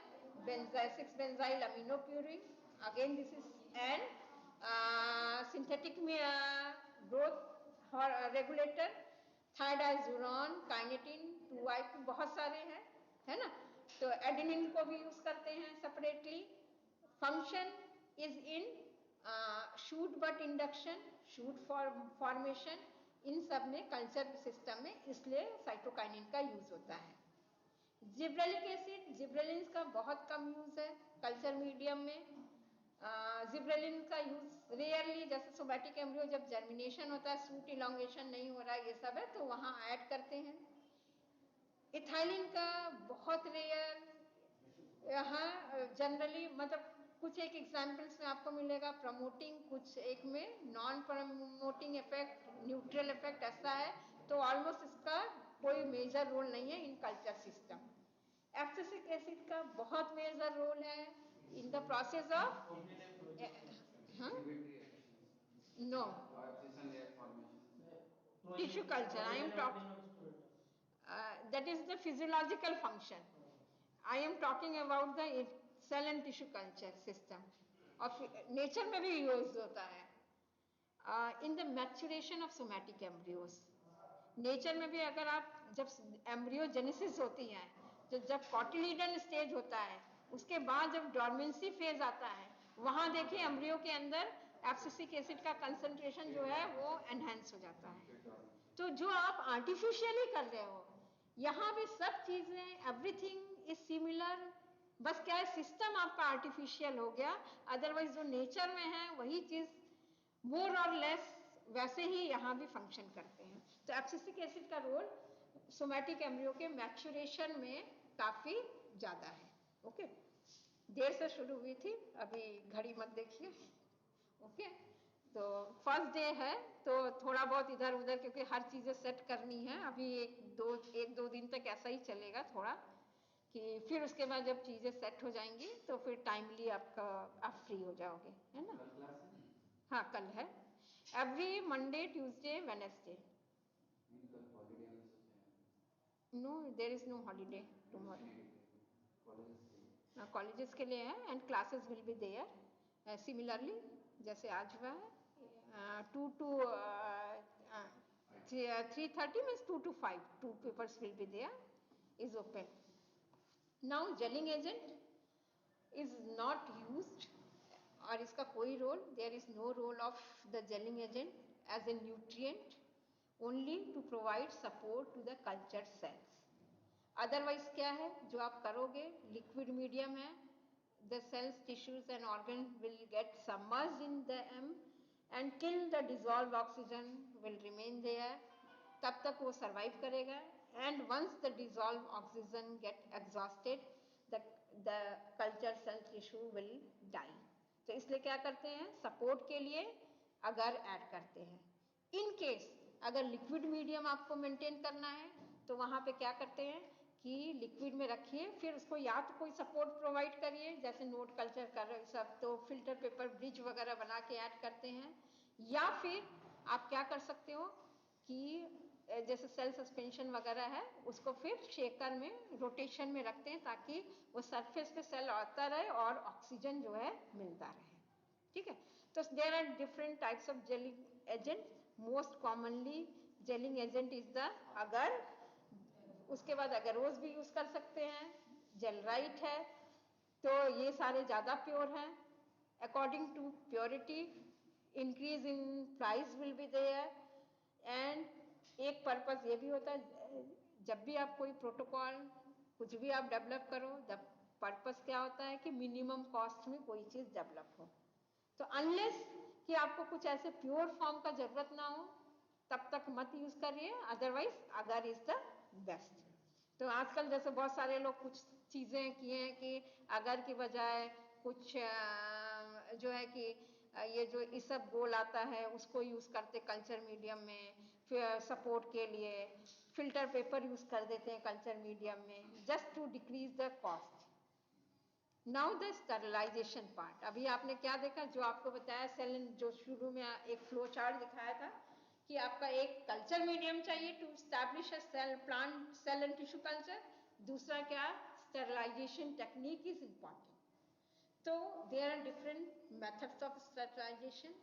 6 benzyl aminopurine, again this is an synthetic growth regulator, thidiazuron, kinetin, 2,2, बहुत सारे हैं, है ना. तो एडेनिन को भी यूज करते हैं separately. Function is in shoot but induction, shoot formation, इन सब में कल्चर सिस्टम में, इसलिए साइटोकाइनिन का यूज होता है. जिब्रेलिक एसिड, जिब्रेलिन का बहुत कम यूज है कल्चर मीडियम में. जिब्रेलिन का यूज रेयरली, जैसे सोमैटिक एम्ब्रियो जब जर्मिनेशन होता है, सूट इलॉन्गेशन नहीं हो रहा है, ये सब है, तो वहां ऐड करते हैं. इथाइलिन का बहुत रेयर, यहाँ जनरली मतलब कुछ एक एग्जाम्पल्स में आपको मिलेगा प्रमोटिंग, कुछ एक में non promoting effect, neutral effect ऐसा है. तो ऑलमोस्ट इसका कोई मेजर रोल नहीं है in culture system. Abscisic acid का बहुत मेजर रोल है in the process of no tissue culture. I am talking that is the physiological function. I am talking about the cell and tissue culture system. of nature में भी यूज होता है in the maturation of somatic embryos. Nature में भी अगर आप जब एम्ब्रियोजेनेसिस होती है, तो जब कॉटिलीडन स्टेज होता है, उसके बाद जब डॉर्मेंसी फेज आता है, वहां देखिए एम्ब्रियो के अंदर एब्सिसिक एसिड का कंसंट्रेशन जो है वो एनहेंस हो जाता है. तो जो आप आर्टिफिशियली कर रहे हो, यहाँ भी सब चीजें एवरीथिंग इज सिमिलर, बस क्या है सिस्टम आपका आर्टिफिशियल हो गया. अदरवाइज जो नेचर में है वही चीज मोर और लेस वैसे ही यहाँ भी फंक्शन करते हैं. तो एब्सिसिक एसिड का रोल सोमैटिक एम्ब्रियो के मैच्योरेशन में काफी ज्यादा है. ओके, देर से शुरू हुई थी, अभी घड़ी मत देखिए. ओके, तो फर्स्ट डे है तो थोड़ा बहुत इधर उधर, क्योंकि हर चीजें सेट करनी है. अभी एक दो दिन तक ऐसा ही चलेगा थोड़ा, कि फिर उसके बाद जब चीजें सेट हो जाएंगी तो फिर टाइमली आप फ्री हो जाओगे, है ना. हाँ, कल है. Every Monday, Tuesday, Wednesday. No, there is no holiday tomorrow. Colleges के लिए है and classes will be there similarly जैसे आज हुआ है. 2 to 3:30 means 2 to 5. 2 papers will be there, is open. Now gelling agent is not used, और इसका कोई role, there is no role of the gelling agent as a nutrient, only to provide support to the cultured cells. Otherwise क्या है जो आप करोगे, लिक्विड मीडियम है, the cells, tissues and organ will get submerged in them until the dissolved oxygen will remain there. तब तक वो survive करेगा. And once the dissolved oxygen get exhausted, the culture cell tissue will die. तो इसलिए क्या करते हैं, सपोर्ट के लिए अगर ऐड करते हैं. इन केस अगर लिक्विड मीडियम आपको मेंटेन करना है तो वहां पे क्या करते हैं कि लिक्विड में रखिए, फिर उसको या तो कोई सपोर्ट प्रोवाइड करिए, जैसे नोट कल्चर कर रहे सब, तो फिल्टर पेपर ब्रिज वगैरह बना के ऐड करते हैं. या फिर आप क्या कर सकते हो कि जैसे सेल सस्पेंशन वगैरह है, उसको फिर शेकर में रोटेशन में रखते हैं ताकि वो सरफेस पे सेल आता रहे और ऑक्सीजन जो है मिलता रहे. ठीक है, तो there are different types of gelling agent. Most commonly gelling agent is the agar, उसके बाद अगरोज भी यूज कर सकते हैं, जेलराइट है, तो ये सारे ज्यादा प्योर हैं. According to purity increase in price will be there. And एक पर्पस ये भी होता है, जब भी आप कोई प्रोटोकॉल कुछ भी आप डेवलप करो, द पर्पस क्या होता है कि मिनिमम कॉस्ट में कोई चीज डेवलप हो. तो अनलेस कि आपको कुछ ऐसे प्योर फॉर्म का जरूरत ना हो तब तक मत यूज करिए, अदरवाइज अगर इज द बेस्ट। तो आजकल जैसे बहुत सारे लोग कुछ चीजें किए हैं कि अगर की बजाय कुछ जो है कि ये जो इसबगोल आता है उसको यूज करते कल्चर मीडियम में फिर सपोर्ट के लिए, फिल्टर पेपर यूज कर देते हैं कल्चर मीडियम में just to decrease the cost. Now the sterilisation part, अभी आपने क्या देखा, जो आपको बताया सेल, जो शुरू में एक फ्लो चार्ट दिखाया था कि आपका एक कल्चर मीडियम चाहिए to establish a cell, plant cell and tissue culture, दूसरा क्या, स्टरलाइजेशन टेक्निक इज इंपॉर्टेंट। तो there are different methods of sterilisation.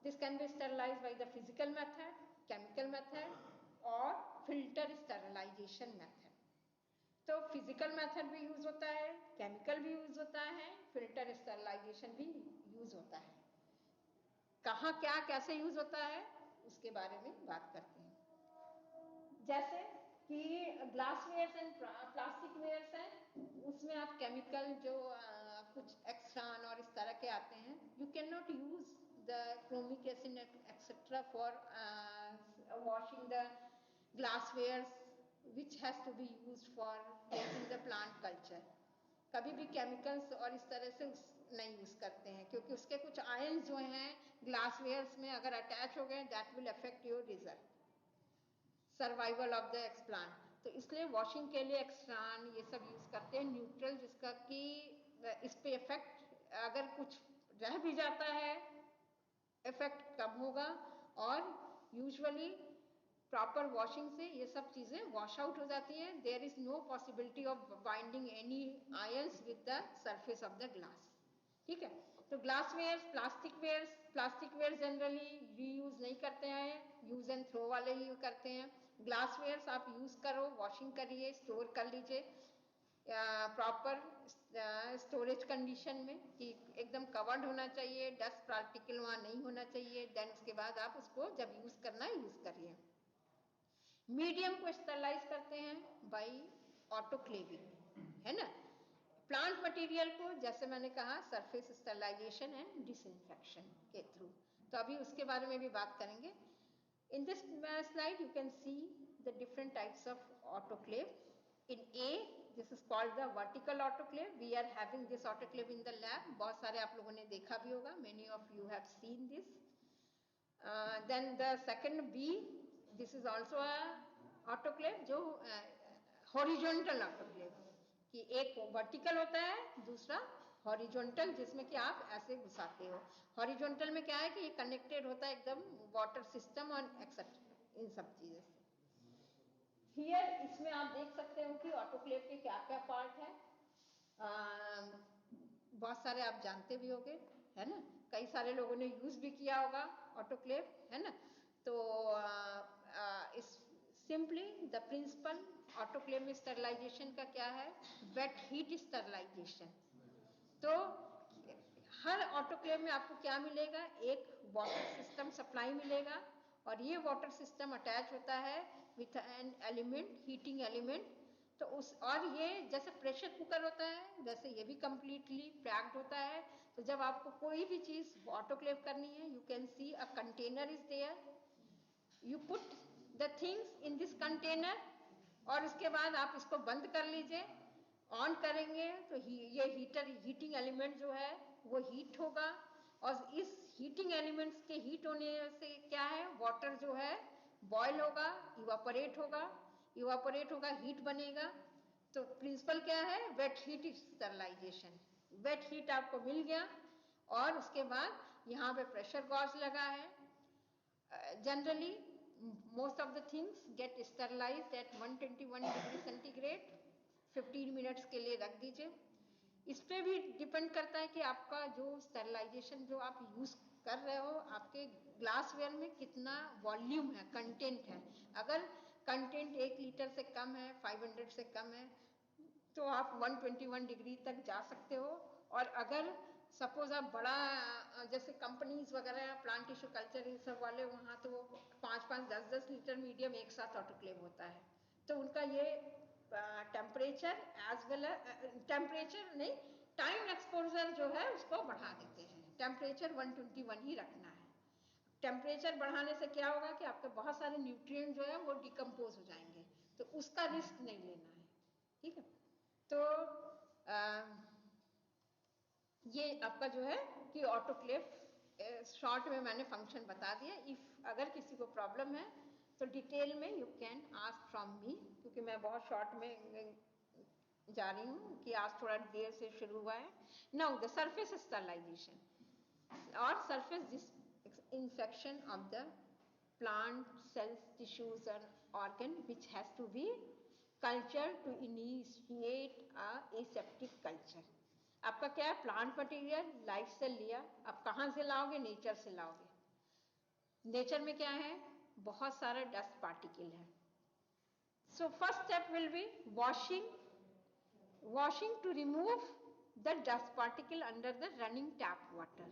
This can be sterilised by the physical method, chemical method और फिल्टर स्टरलाइजेशन मेथड। तो फिजिकल मेथड भी यूज होता है, केमिकल भी यूज होता है, फिल्टर स्टरलाइजेशन भी यूज होता है। कहाँ क्या कैसे यूज होता है उसके बारे में बात करते हैं। जैसे कि ग्लासवेयर्स एंड प्लास्टिक वेयर्स हैं, उसमें आप केमिकल जो कुछ एक्सट्रान और इस तरह के आते हैं, you can not use the chromic acid etcetera for washing the glasswares which has to be used for making the plant culture। कभी भी केमिकल्स और इस तरह से नहीं यूज करते हैं क्योंकि उसके कुछ आयंस जो हैं ग्लासवेयर्स में अगर अटैच हो गए that will affect your result, survival of the explant. तो इसलिए वॉशिंग के लिए एक्सट्रान ये सब यूज करते हैं, न्यूट्रल जिसका कि इस पे इफेक्ट अगर कुछ रह भी जाता है इफेक्ट कम होगा, और यूजुअली प्रॉपर वॉशिंग से ये सब चीजें वॉश आउट हो जाती हैं। There is no possibility of binding any ions with the surface of the glass. ठीक है, तो glass wares, plastic wares generally reuse नहीं करते हैं, यूज एंड थ्रो वाले ही करते हैं। ग्लास वेयर्स आप यूज करो, वॉशिंग करिए, स्टोर कर लीजिए प्रॉपर स्टोरेज कंडीशन में कि एकदम कवर्ड होना चाहिए, डस्ट पार्टिकल वहाँ नहीं होना चाहिए, देन उसके बाद आप उसको जब यूज करना है यूज करिए। मीडियम को स्टरलाइज करते हैं बाई ऑटोक्लेविंग, है ना। प्लांट मटेरियल को जैसे मैंने कहा सरफेस स्टरलाइजेशन एंड डिसइंफेक्शन के थ्रू, तो अभी उसके बारे में भी बात करेंगे। In this slide you can see the different types of autoclave. In A, this is called the vertical autoclave. We are having this autoclave in the lab. बहुत सारे आप लोगों ने देखा भी होगा. Many of you have seen this. Then the second B, this is also a autoclave जो horizontal autoclave, कि एक वर्टिकल होता है दूसरा हॉरिजॉन्टल जिसमें कि आप ऐसे घुसाते हो। हॉरिजॉन्टल में क्या है कि ये कनेक्टेड होता है एकदम वाटर सिस्टम और एक्सेट्रा इन सब चीजों से। हियर इसमें आप देख सकते हो कि ऑटोक्लेव के क्या क्या पार्ट है। बहुत सारे आप जानते भी होंगे, है ना, कई सारे लोगों ने यूज भी किया होगा ऑटोक्लेव, है ना। तो इस सिंपली द प्रिंसिपल ऑटोक्लेव में स्टरलाइजेशन का क्या है, वेट हीट स्टरलाइजेशन। तो हर ऑटोक्लेव में आपको क्या मिलेगा, एक वाटर सिस्टम सप्लाई मिलेगा, और ये वाटर सिस्टम अटैच होता है with an element, heating element. तो उस और ये जैसे प्रेशर कुकर होता है वैसे ये भी कंप्लीटली पैक्ड होता है। तो जब आपको कोई भी चीज ऑटोक्लेव करनी है, you can see a container is there, you put the things in this container, और उसके बाद आप इसको बंद कर लीजिए। ऑन करेंगे तो ये हीटिंग एलिमेंट जो है वो हीट होगा, और इस हीटिंग एलिमेंट्स के हीट होने से क्या है, वाटर जो है बॉयल होगा, इवापोरेट होगा, हीट बनेगा। तो प्रिंसिपल क्या है, wet heat sterilization. Wet heat आपको मिल गया, और उसके बाद यहाँ पे प्रेशर गॉज लगा है। Generally most of the things get sterilized at 121 degree centigrade 15 minutes के लिए रख दीजिए। इस पे भी डिपेंड करता है कि आपका जो स्टरलाइजेशन जो आप यूज कर रहे हो, आपके ग्लासवेयर में कितना वॉल्यूम है, कंटेंट है। अगर कंटेंट 1 लीटर से कम है, 500 से कम है, तो आप 121 डिग्री तक जा सकते हो। और अगर सपोज आप बड़ा जैसे कंपनीज वगैरह प्लांट टिश्यू कल्चर ये सब वाले, वहाँ तो 5-5, 10-10 लीटर मीडियम एक साथ ऑटोक्लेव होता है। तो उनका ये टेम्परेचर एज वेल टेम्परेचर नहीं, टाइम एक्सपोजर जो है उसको बढ़ा देते हैं। टेम्परेचर 121 ही रखना है। टेम्परेचर बढ़ाने से क्या होगा कि आपके बहुत सारे न्यूट्रिएंट जो है वो डिकम्पोज हो जाएंगे, तो उसका रिस्क नहीं लेना है, ठीक है। तो ये आपका जो है कि ऑटोक्लेव शॉर्ट में मैंने फंक्शन बता दिया। इफ अगर किसी को प्रॉब्लम है तो डिटेल में you can ask from me, क्योंकि मैं बहुत शॉर्ट में जा रही हूँ कि आज थोड़ा देर से शुरू हुआ है। नाउ द सरफेस स्टरलाइजेशन और surface disinfection of the plant cells, tissues or organ which has to be cultured to initiate a aseptic culture. आपका क्या है, प्लांट मटेरियल लाइफ से लिया, आप कहाँ से लाओगे, नेचर से लाओगे। नेचर में क्या है, बहुत सारा डस्ट पार्टिकल है। So first step will be washing to remove the dust particle under the running tap water.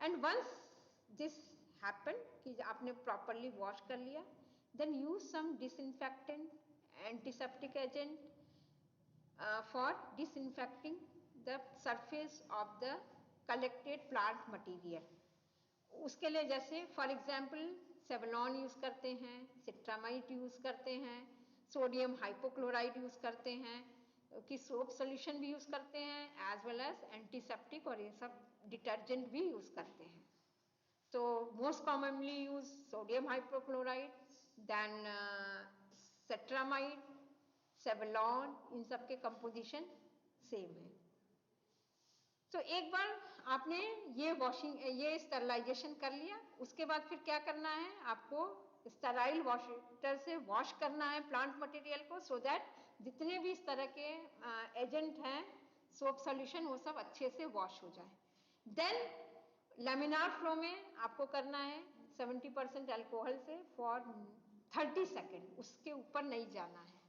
And once this happened कि आपने properly wash कर लिया, then use some disinfectant, antiseptic agent for disinfecting the surface of the collected plant material. उसके लिए जैसे फॉर एग्जाम्पल सेवलॉन यूज करते हैं, सिट्रामाइड यूज करते हैं, सोडियम हाइपोक्लोराइड यूज करते हैं, कि सोप सोल्यूशन भी यूज करते हैं, एज वेल एज एंटीसेप्टिक और ये सब डिटर्जेंट भी यूज करते हैं। तो most commonly use sodium hypochlorite, then cetrimide, Savlon, इन सब के कंपोजिशन सेम है। तो एक बार आपने ये स्टरलाइजेशन कर लिया, उसके बाद फिर क्या करना है, आपको स्टराइल वाटर से वॉश करना है प्लांट मटेरियल को, सो दैट जितने भी इस तरह के एजेंट हैं, सोप सॉल्यूशन, वो सब अच्छे से वॉश हो जाए। देन लैमिनार फ्लो में आपको करना है 70% अल्कोहल से फॉर 30 सेकेंड, उसके ऊपर नहीं जाना है।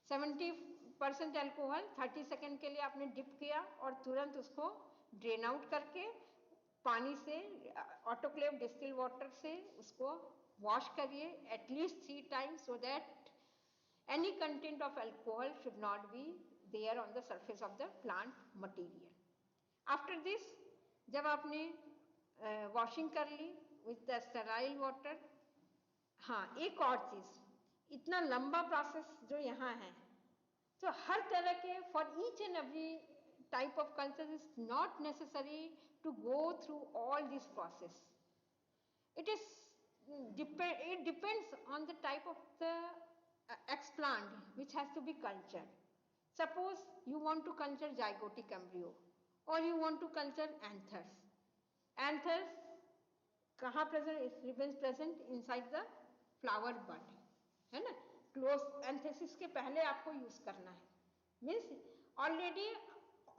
70% अल्कोहल 30 सेकेंड के लिए आपने डिप किया और तुरंत उसको ड्रेन आउट करके पानी से, ऑटोक्लेव डिस्टिल वाटर से उसको वॉश करिए at least 3 times, so that any content of alcohol should not be there on the surface of the plant material. After this, जब आपने वॉशिंग कर ली विथ द स्टेराइल वाटर, हाँ एक और चीज, इतना लंबा प्रोसेस जो यहाँ है, तो हर तरह के for each and every type of culture is not necessary to go through all this process. It depends on the type of the explant which has to be cultured. Suppose you want to culture zygotic embryo or you want to culture anthers. Anthers कहाँ present? It remains present inside the flower bud, है ना? Close anthesis के पहले आपको use करना है. Means already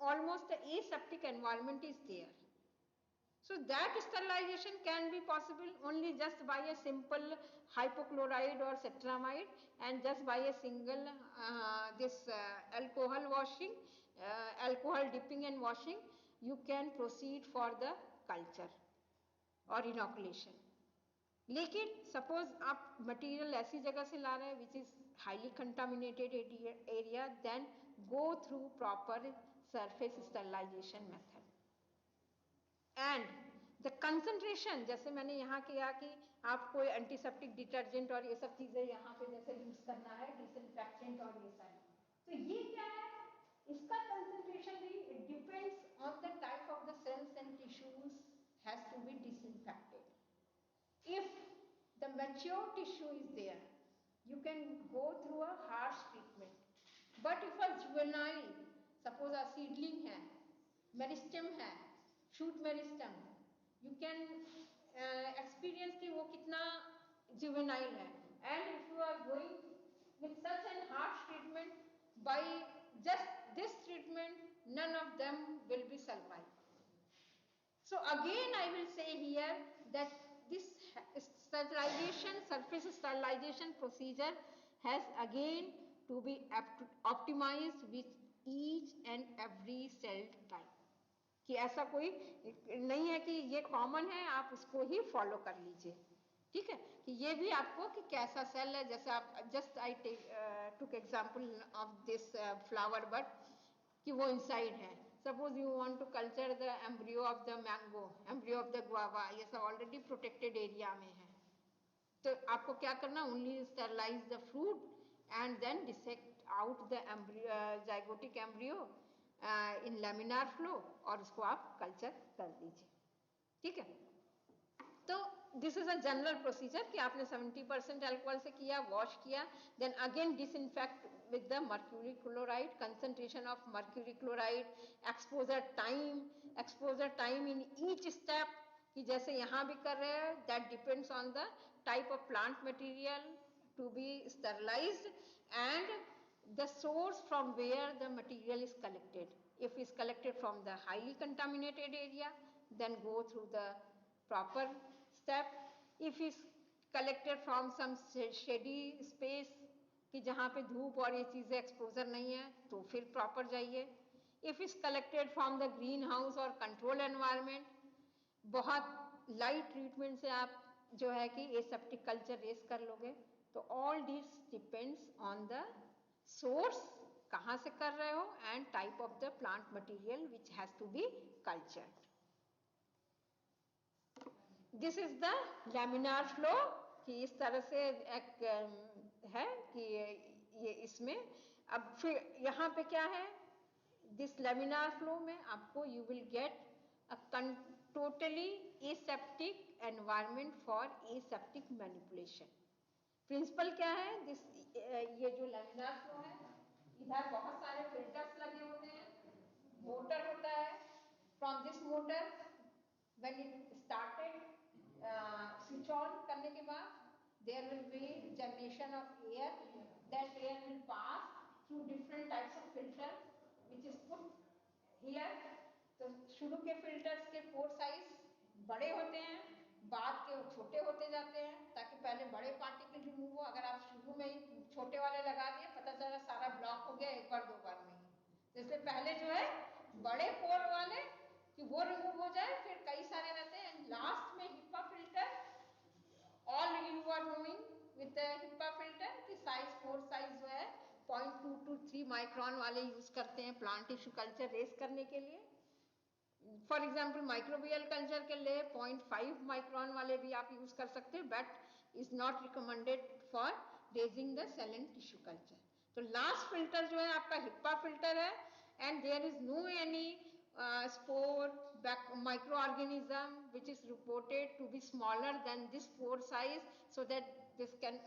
almost the aseptic environment is there. So that sterilization can be possible only just by a simple hypochloride or cetramide and just by a single alcohol washing, alcohol dipping and washing, you can proceed for the culture or inoculation. लेकिन सपोज आप मटेरियल ऐसी जगह से ला रहे हैं which is highly contaminated area, then go through proper surface sterilization method. And the concentration, जैसे मैंने यहाँ किया कि आप कोई एंटीसेप्टिक डिटर्जेंट और ये सब चीजें यहाँ पे जैसे यूज करना है, डिसइंफेक्टेंट और ये सारी, तो ये क्या है, इसका कंसंट्रेशन भी it depends on the type of the cells and tissues has to be disinfected. If the mature tissue is there, you can go through a harsh treatment. But if a juvenile, suppose a seedling है, मेरिस्टम है, shoot meristem, you can experience कि वो कितना juvenile है. And if you are going with such an harsh treatment, by just this treatment, none of them will be survived. So again I will say here that this sterilization, surface sterilization procedure has again to be optimized with each and every cell type. कि ऐसा कोई नहीं है कि ये कॉमन है आप उसको ही फॉलो कर लीजिए, ठीक है, कि ये भी आपको कि कैसा सेल है, जैसे आप just I took example of this flower bud कि वो इनसाइड है, Suppose you want to culture the embryo of the mango, embryo of the guava, ये सब already protected area में है, तो आपको क्या करना, only sterilize the fruit and then dissect out the embryo, zygotic embryo in laminar flow और उसको आप कल्चर कर दीजिए, ठीक है। तो this is a general procedure कि आपने 70% अल्कोहल से किया, वॉश किया, then again disinfect with the mercury chloride, concentration of mercury chloride, exposure time in each step, कि जैसे यहाँ भी कर रहे हैं, that depends on the type of plant material to be sterilized and the source from where the material is collected. If it's collected from the highly contaminated area, then go through the proper step. If it's collected from some shady space कि जहाँ पे धूप और ये चीजें एक्सपोजर नहीं है, तो फिर प्रॉपर जाइए. If it's collected from the green house और control environment, बहुत लाइट ट्रीटमेंट से आप जो है कि एसेप्टिक कल्चर रेस कर लोगे. तो all this depends on the source, कहाँ से कर रहे हो, and type of the plant material which has to be cultured. This is the laminar flow, कि इस तरह से एक है कि ये इसमें अब फिर यहाँ पे क्या है, दिस लैमिनार फ्लो में आपको you will get a totally aseptic environment for aseptic manipulation. Principle क्या है, दिस ये जो लैमिनार फ्लो है, इधर बहुत सारे फिल्टर्स लगे होते हैं, मोटर होता है. From this motor when it started switch on करने के बाद there will be generation of air, that air will pass through different types of filter which is put here. तो शुरू के फिल्टर्स के पोर साइज बड़े होते हैं, बाद के छोटे होते जाते हैं, ताकि पहले बड़े पार्टिकल रिमूव हो. अगर आप शुरू में ही छोटे वाले लगा दिए, पता चला सारा ब्लॉक हो गया एक बार दो बार में ही. तो इसलिए पहले जो है बड़े पोर वाले कि वो रिमूव हो जाए, फिर कई सारे रहते हैं. एंड लास्ट में HEPA filter, all you are knowing with the HEPA filter की साइज, पोर साइज जो है 0.2 to 3 माइक्रोन वाले यूज करते हैं प्लांट टिश्यू कल्चर रेस करने के लिए. फॉर एग्जाम्पल माइक्रोबियल कल्चर के लिए 0.5 माइक्रोन वाले भी आप यूज कर सकते हैं, but is not recommended for raising the cell and tissue culture. तो लास्ट फिल्टर जो है आपका हिप्पा फिल्टर है, and there is no any spore microorganism which is reported to be smaller than this pore size, so that this can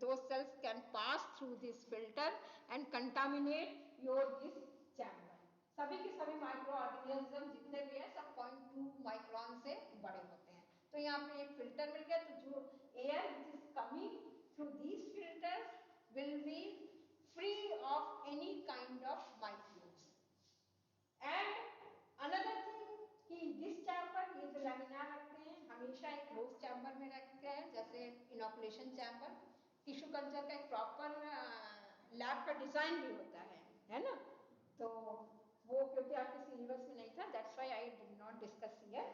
those cells can pass through this filter and contaminate your this chamber. सभी के सभी माइक्रो ऑर्गेनिज्म जितने भी हैं सब 0.2 माइक्रोन से बड़े होते हैं. तो यहाँ पे एक फिल्टर मिल गया, तो जो air which is coming through these filters will be free of any kind of microbes. And another thing कि दिस चैम्बर, ये जो लैमिनार रखते हैं हमेशा एक क्लोज चैम्बर में रखते हैं, जैसे इनोकुलेशन चैम्बर. टिश्यू कल्चर का एक प्रॉपर लैब का डिजाइन भी होता है ना. तो वो क्योंकि आपके सिलेबस में नहीं था, that's why I did not discuss here.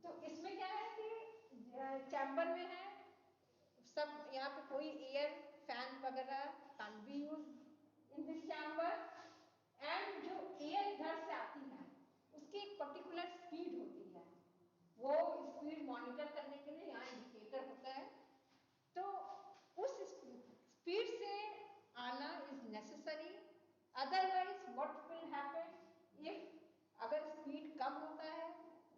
तो इसमें क्या है कि चैम्बर में है सब, यहाँ पे कोई एयर फैन वगैरह can be use in this chamber. And जो एयर इधर से आती है उसकी एक पर्टिकुलर स्पीड होती है, वो स्पीड मॉनिटर करने के लिए यहाँ इंडिकेटर होता है. तो उस स्पीड से आना is necessary, otherwise what will happen if अगर स्पीड कम होता है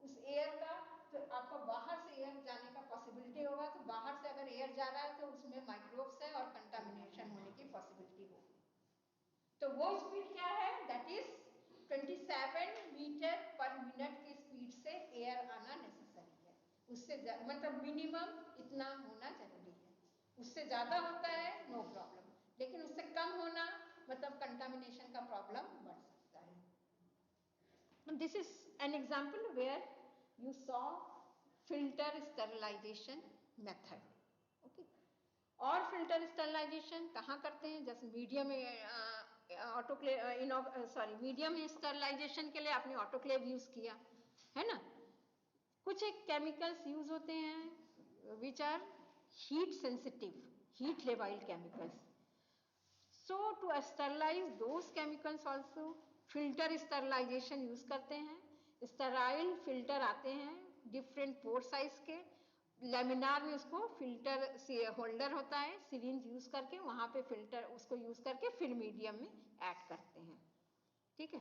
उस एयर का, तो आपको बाहर से एयर जाने का पॉसिबिलिटी होगा. तो बाहर से अगर एयर जा रहा है तो उसमें माइक्रोब्स है और कंटामिनेशन होने की पॉसिबिलिटी होगी. तो वो स्पीड क्या है, that is 27 meter per minute की स्पीड से एयर आना नेसेसरी है. उससे मतलब मिनिमम इतना होना जरूरी है. उससे ज्यादा होता है नो प्रॉब्लम, लेकिन उससे कम होना मतलब कंटामिनेशन का प्रॉब्लम बढ़ सकता है. This is an example where you saw filter sterilization method. Okay, और फिल्टर स्टेरिलाइजेशन कहाँ करते हैं, जैसे मीडियम मीडियम स्टेरिलाइजेशन के लिए आपने ऑटोक्लेव यूज किया है ना. कुछ एक केमिकल्स यूज होते हैं which are heat sensitive, heat labile chemicals. So to sterilize those chemicals also filter sterilization use करते हैं, स्टराइल फिल्टर आते हैं डिफरेंट पोर साइज के, लेमिनार में उसको फिल्टर से होल्डर होता है, सिरिंज यूज करके वहां पे फिल्टर उसको यूज करके फिर मीडियम में ऐड करते हैं, ठीक है।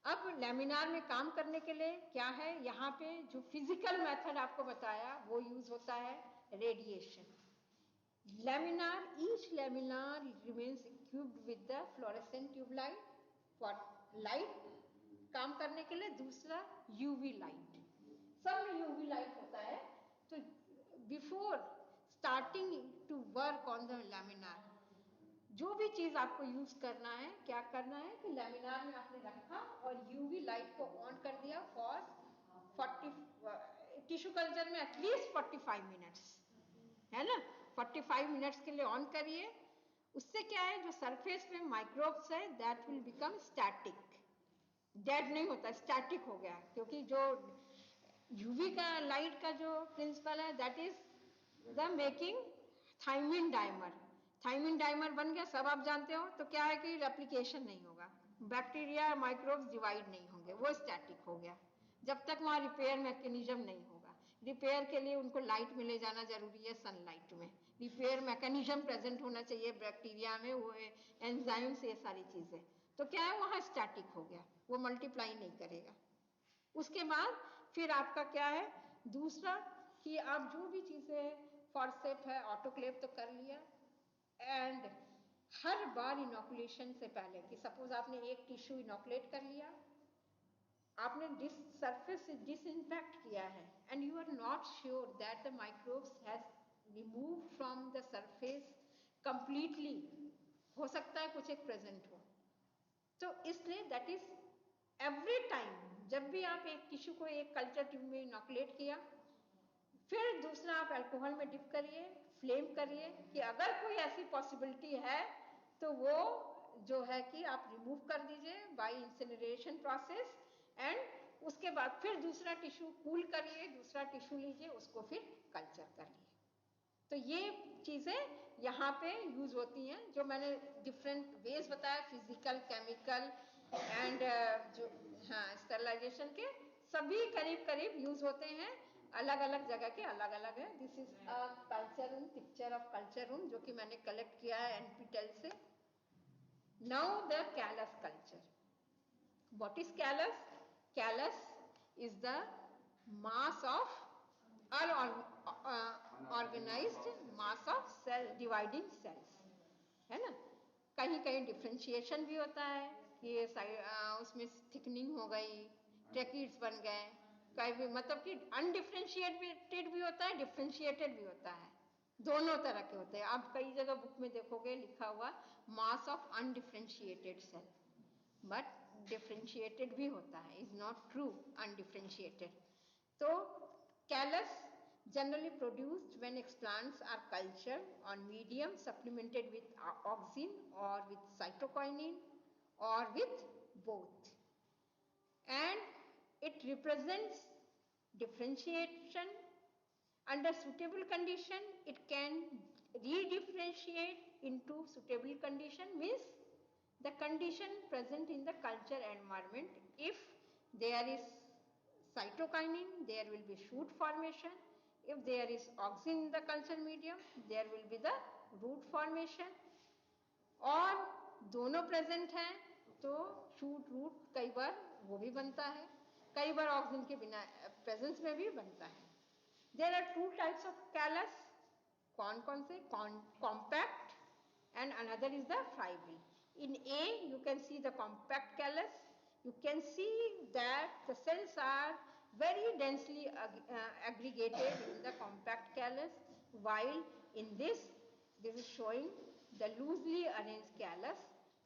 अब लेमिनार में काम करने के लिए क्या है, यहाँ पे जो फिजिकल मेथड आपको बताया वो यूज होता है, radiation. Laminar, each laminar remains equipped with the fluorescent tube light for light काम करने के लिए, दूसरा यूवी लाइट, सब में यूवी लाइट होता है। तो before starting to work on the laminar, जो भी चीज आपको यूज करना है, क्या करना है कि लेमिनार में आपने रखा और यूवी लाइट को ऑन कर दिया फॉर 40 टिश्यू कल्चर में एटलीस्ट 45 मिनट्स, है ना, 45 मिनट्स के लिए ऑन करिए। उससे क्या है, जो सरफेस पे माइक्रोब्स है that will become static, dead नहीं होता, स्टैटिक हो गया, क्योंकि जो यूवी का लाइट का जो प्रिंसिपल है that is the making thymine dimer, thymine dimer बन गया, सब आप जानते हो, तो क्या है कि रेप्लिकेशन नहीं होगा, बैक्टीरिया माइक्रोब्स डिवाइड नहीं होंगे, वो स्टैटिक हो गया, जब तक वहां रिपेयर मैकेनिज्म नहीं होगा। रिपेयर के लिए उनको लाइट में ले जाना जरूरी है, सनलाइट में, रिपेयर मैकेनिज्म प्रेजेंट होना चाहिए बैक्टीरिया में, वो एंजाइम्स, ये सारी चीजें, तो क्या है वहां स्टैटिक हो गया, वो मल्टीप्लाई नहीं करेगा। उसके बाद फिर आपका क्या है, दूसरा कि आप जो भी चीजें फॉरसेप है, ऑटोक्लेव तो कर लिया, एंड हर बार इनोकुलेशन से पहले, कि सपोज आपने एक टिश्यू इनोकुलेट कर लिया, आपने सरफेस से डिसइंफेक्ट किया है, and you are not sure that the microbes has remove from the surface completely, हो सकता है कुछ एक प्रेजेंट हो, तो इसलिए दैट इज एवरी टाइम, जब भी आप एक टिश्यू को एक कल्चर ट्यूब में इनोकुलेट किया, फिर दूसरा आप अल्कोहल में डिप करिए, फ्लेम करिए, कि अगर कोई ऐसी पॉसिबिलिटी है तो वो जो है कि आप रिमूव कर दीजिए बाय इंसिनरेशन प्रोसेस, एंड उसके बाद फिर दूसरा टिश्यू कूल करिए, दूसरा टिश्यू लीजिए, उसको फिर कल्चर करिए। तो ये चीजें यहाँ पे यूज होती हैं, जो मैंने डिफरेंट वेज बताया, फिजिकल, केमिकल एंड जो हाँ स्टरलाइजेशन के, सभी करीब करीब यूज होते हैं, अलग अलग जगह के अलग अलग है। This is a culture room, picture of culture room, जो कि मैंने कलेक्ट किया है NPTEL से। Now the callus culture, what is callus? Callus is the mass of unorganized mass of cell dividing cells, है ना। कहीं कहीं डिफ्रेंशिएशन भी होता है कि उसमें थिकनिंग हो गई, ट्रैकिड्स बन गए, कहीं भी मतलब कि अनडिफ्रेंशिएटेड भी होता है, डिफ्रेंशिएटेड भी होता है, दोनों तरह के होते हैं। आप कई जगह बुक में देखोगे लिखा हुआ mass of undifferentiated cell, but differentiated भी होता है, इज नॉट ट्रू अनडिफ्रेंशिएटेड। तो callus generally produced when explants are cultured on medium supplemented with auxin or with cytokinin or with both, and it represents differentiation. Under suitable condition it can redifferentiate into suitable condition, means the condition present in the culture environment. If there is cytokinin, there will be shoot formation. If there is auxin in the culture medium, there will be the root formation. और दोनों प्रेजेंट हैं तो शूट रूट कई बार वो भी बनता है, कई बार ऑक्सीजन के बिना प्रेजेंस में भी बनता है। There are two types of callus, कौन कौन से? Compact and another is the friable. In A you can see the compact callus, you can see that the cells are very densely aggregated in the compact callus, while in this is showing the loosely arranged callus.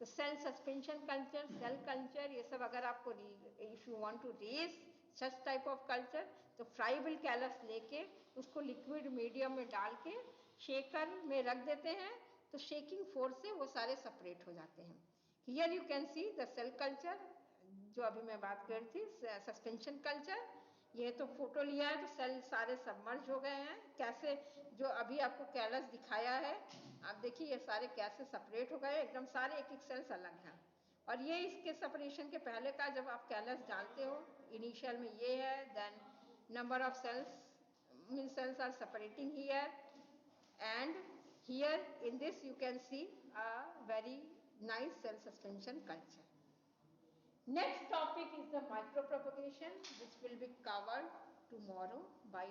The cell suspension culture, cell culture, ये सब अगर आपको if you want to raise such type of culture, तो friable callus लेके उसको liquid medium में डाल के शेकर में रख देते हैं, तो शेकिंग फोर्स से वो सारे सेपरेट हो जाते हैं। Here you can see the cell culture, जो अभी मैं बात कर रही थी, सस्पेंशन कल्चर, ये तो फोटो लिया है तो सेल सारे सबमर्ज हो गए हैं। कैसे जो अभी आपको कैलस दिखाया है, आप देखिए ये सारे कैसे सेपरेट हो गए, एकदम सारे एक एक सेल्स अलग हैं। और ये इसके सेपरेशन के पहले का जब आप कैलस डालते हो, इनिशियल में ये है, then number of cells mean cells are separating here and here in this you can see a very nice cell suspension culture. Next topic is the micropropagation, which will be covered tomorrow by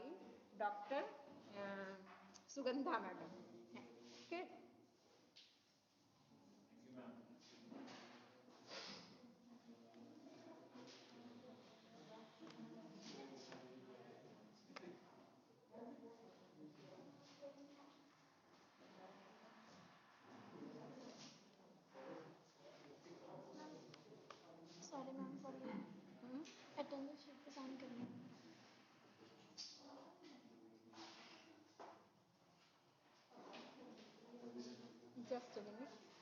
Dr. Sugandha madam. Okay. Thank you, ma'am. Sorry ma'am for attendance sheet पे साइन करना। Just a minute.